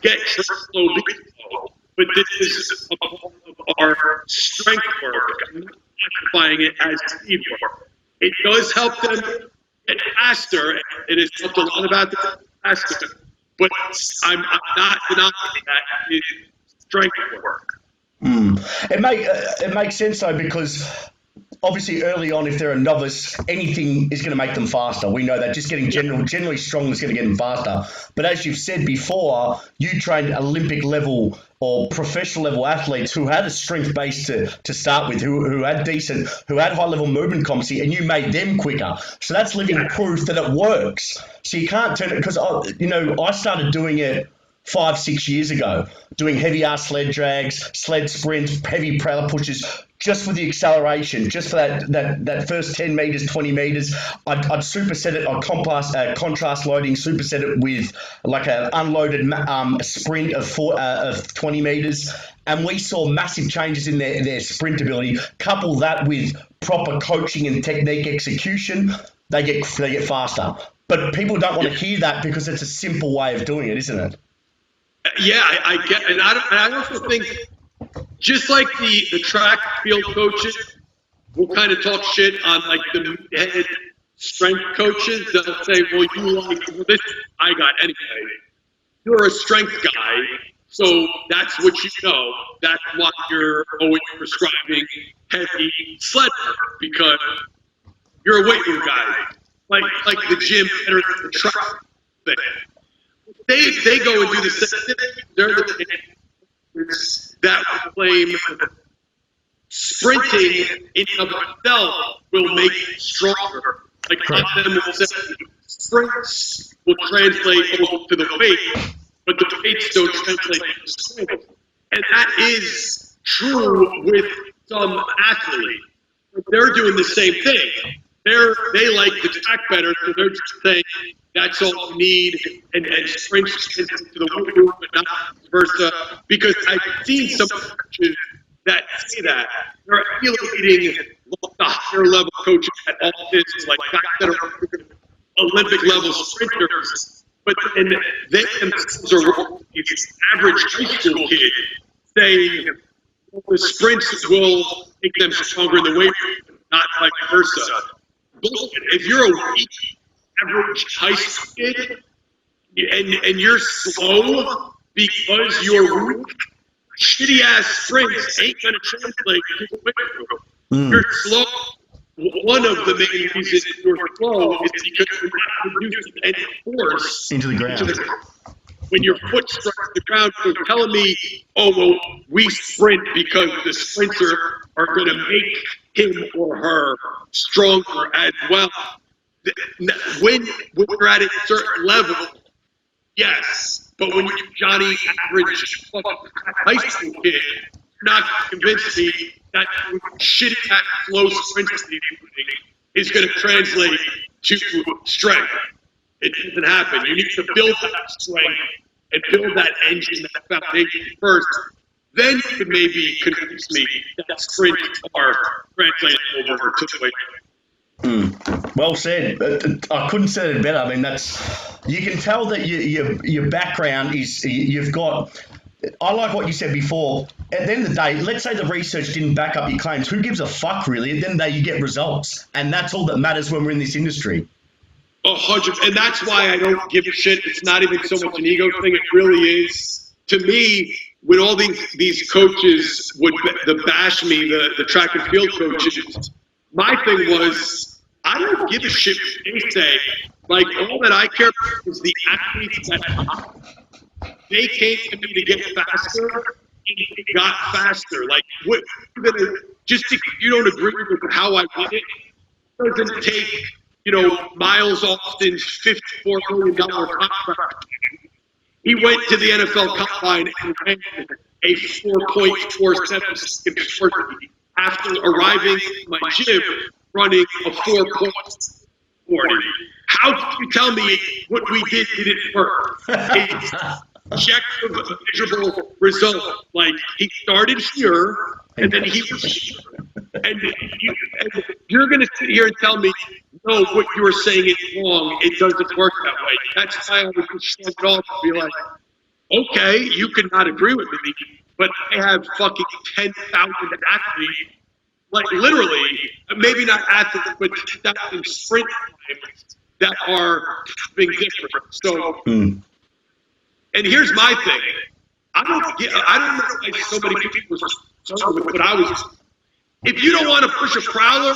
S2: get slow, but this is a part of our strength work. I'm not classifying it as speed work. It does help them get faster. It has helped a lot of athletes faster, but I'm not denying that it's strength work.
S1: It makes sense though, because obviously early on, if they're a novice, anything is going to make them faster. We know that just getting generally strong is going to get them faster. But as you've said before, you trained Olympic level or professional level athletes who had a strength base to start with, who had high level movement competency, and you made them quicker. So that's living proof that it works. So you can't turn it, because I started doing it 5-6 years ago, doing heavy ass sled drags, sled sprints, heavy parallel pushes, just for the acceleration, just for that first 10 meters, 20 meters. I'd superset it on contrast loading, superset it with like an unloaded sprint of 20 meters. And we saw massive changes in their sprint ability. Couple that with proper coaching and technique execution, they get faster. But people don't want to hear that because it's a simple way of doing it, isn't it?
S2: Yeah, I get, and I also think, just like the track field coaches will kind of talk shit on like the head strength coaches. They'll say, "Well, this I got anyway. You're a strength guy, so that's what you know. That's why you're always prescribing heavy sled work, because you're a weight room guy, like the gym or the track thing." They go and do the same thing. They're the that would claim sprinting in and of itself will make you stronger. Like them will say sprints will translate to the weight, but the weights don't translate to the sprint. And that is true with some athletes. They're doing the same thing. They like the track better, so they're just saying that's all you need, and sprints to the weight room, but not versa. Because I've seen some coaches that say that they're emulating the higher level coaches at all this, like guys that are Olympic level sprinters, but and they themselves are these average high school kid saying the sprints will make them stronger in the weight room, not vice versa. If you're a weak average high school kid and you're slow because you're weak, shitty ass sprints ain't gonna translate to the weight room. You're slow. One of the main reasons you're slow is because you're not producing any force
S1: into the ground.
S2: When your foot strikes the ground, so telling me, oh, well, we sprint because the sprinter are going to make him or her stronger as well. When you're at a certain level, yes, but when you're Johnny average high school kid, you're not convinced me that shitty at slow sprint is going to translate to strength. It doesn't happen. You need to build that strength and build that engine, that foundation first. Then you could maybe convince me that sprints are translated over to the weight.
S1: Well said. I couldn't say it better. I mean, you can tell that your background is, you've got, I like what you said before. At the end of the day, let's say the research didn't back up your claims. Who gives a fuck, really? At the end of the day, you get results. And that's all that matters when we're in this industry.
S2: 100%, and that's why I don't give a shit. It's not even so much an ego thing. It really is. To me, when all these coaches would bash me, the track and field coaches, my thing was, I don't give a shit what they say. Like, all that I care about is the athletes that they came to me to get faster, and they got faster. Like, just because you don't agree with how I did it, doesn't take, Miles Austin's $54 million contract. He went to the NFL Combine and ran a 4.47 second 40 after arriving in my gym running a 4.40. How can you tell me what we did didn't work? It's objective, measurable result. Like, he started here, and then he was here. And you're going to sit here and tell me, no, what you were saying is wrong. It doesn't work that way. That's why I would just shut it off and be like, okay, you could not agree with me, but I have fucking 10,000 athletes, like literally, maybe not athletes, but 10,000 sprint times that are being different. So, and here's my thing. I don't know why so many people were struggling with what I was. If you don't want to push a prowler,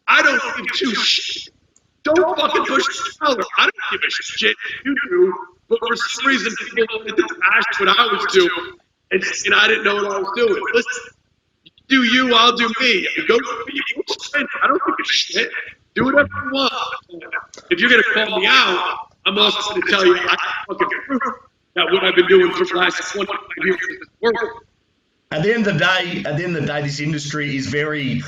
S2: I don't give two shit. Don't fucking push a prowler. I don't give a shit if you do. But for some reason, people wanted to bash what I was doing, and I didn't know what I was doing. Listen, do you, I'll do me. Go sprint. I don't give a shit. Do whatever you want. If you're going to call me out, I'm also going to tell you I fucking prove that what I've been doing for the last 25 years is working.
S1: At the end of the day, this industry is very.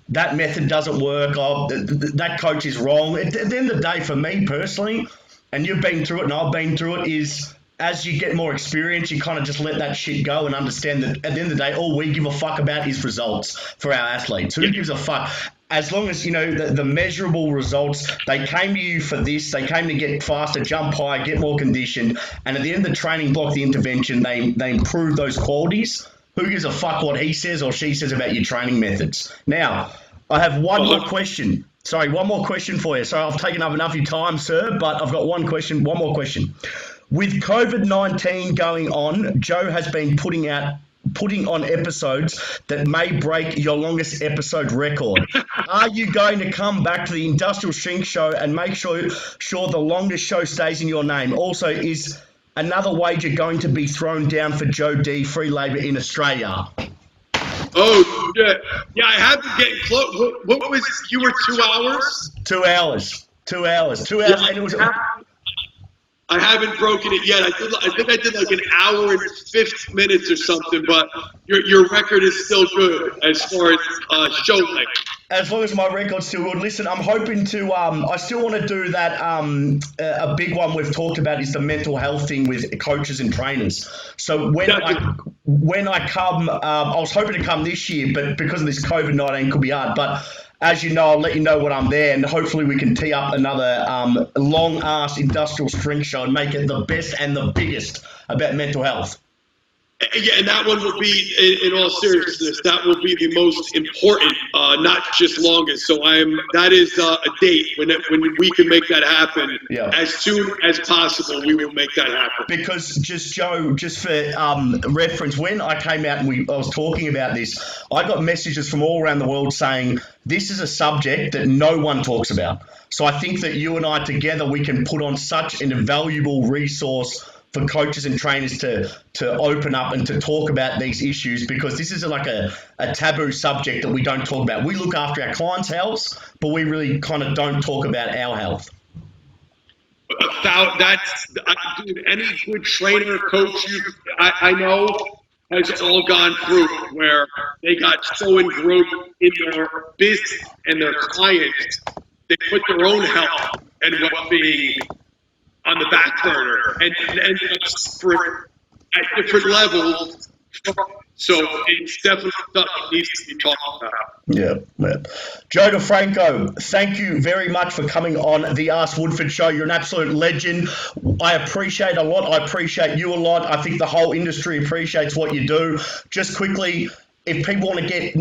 S1: That method doesn't work. Oh, that coach is wrong. At the end of the day, for me personally, and you've been through it and I've been through it, is as you get more experience, you kind of just let that shit go and understand that at the end of the day, all we give a fuck about is results for our athletes. Who gives a fuck? As long as, you know, the measurable results, they came to you for this, they came to get faster, jump higher, get more conditioned, and at the end of the training block, the intervention, they improve those qualities. Who gives a fuck what he says or she says about your training methods? Now, I have one more question. Sorry, one more question for you. Sorry, I've taken up enough of your time, sir, but I've got one more question. With COVID-19 going on, Joe has been putting on episodes that may break your longest episode record. Are you going to come back to the Industrial Strength Show and make sure the longest show stays in your name? Also, is another wager going to be thrown down for Joe D, free labour in Australia?
S2: Oh, shit. Yeah, I have been getting close. What was it? You were 2 hours?
S1: 2 hours. 2 hours. 2 hours.
S2: Yeah,
S1: And it was.
S2: I haven't broken it yet. I think I did like an hour and 50 minutes or something, but your record is still good as far as show length.
S1: As long as my record's still good. Listen, I'm hoping to, I still want to do that, a big one we've talked about is the mental health thing with coaches and trainers. So when I come, I was hoping to come this year, but because of this COVID-19 could be hard. But as you know, I'll let you know when I'm there, and hopefully we can tee up another long-ass industrial strength show and make it the best and the biggest about mental health.
S2: Yeah, and that one will be, in all seriousness, that will be the most important, not just longest. So that is a date when we can make that happen.
S1: Yeah.
S2: As soon as possible, we will make that happen.
S1: Because Joe, just for reference, when I came out and I was talking about this, I got messages from all around the world saying this is a subject that no one talks about. So I think that you and I together, we can put on such an invaluable resource for coaches and trainers to open up and to talk about these issues, because this is like a taboo subject that we don't talk about. We look after our clients' health, but we really kind of don't talk about our health.
S2: Dude, any good trainer, coach I know has all gone through where they got so engrossed in their business and their clients, they put their own health and well-being on the back burner and at different levels. So it's definitely something that needs to be talked about.
S1: Yeah. Joe DeFranco, thank you very much for coming on the Ask Woodford show. You're an absolute legend. I appreciate a lot. I appreciate you a lot. I think the whole industry appreciates what you do. Just quickly, if people want to get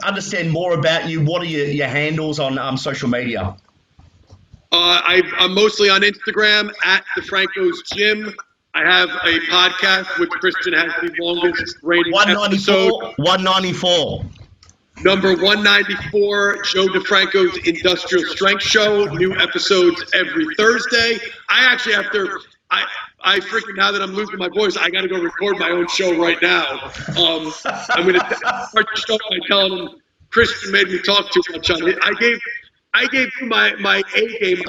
S1: understand more about you, what are your handles on social media?
S2: I'm mostly on Instagram at DeFranco's Gym. I have a podcast which Christian has the longest rated
S1: 194. 194.
S2: Number 194, Joe DeFranco's Industrial Strength Show. New episodes every Thursday. I actually have to. I freaking, now that I'm losing my voice, I got to go record my own show right now. I'm going to start the show by telling him Christian made me talk too much on it. I gave you my A game.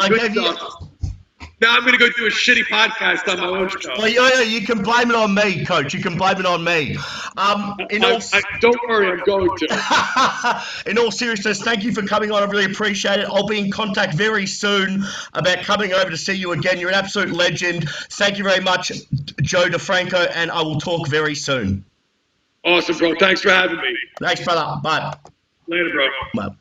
S2: Now I'm going to go do a shitty podcast on my own show.
S1: Well, yeah, you can blame it on me, Coach. You can blame it on me.
S2: Don't worry, I'm going to.
S1: In all seriousness, thank you for coming on. I really appreciate it. I'll be in contact very soon about coming over to see you again. You're an absolute legend. Thank you very much, Joe DeFranco, and I will talk very soon.
S2: Awesome, bro. Thanks for having me.
S1: Thanks, brother. Bye.
S2: Later, bro.
S1: Bye.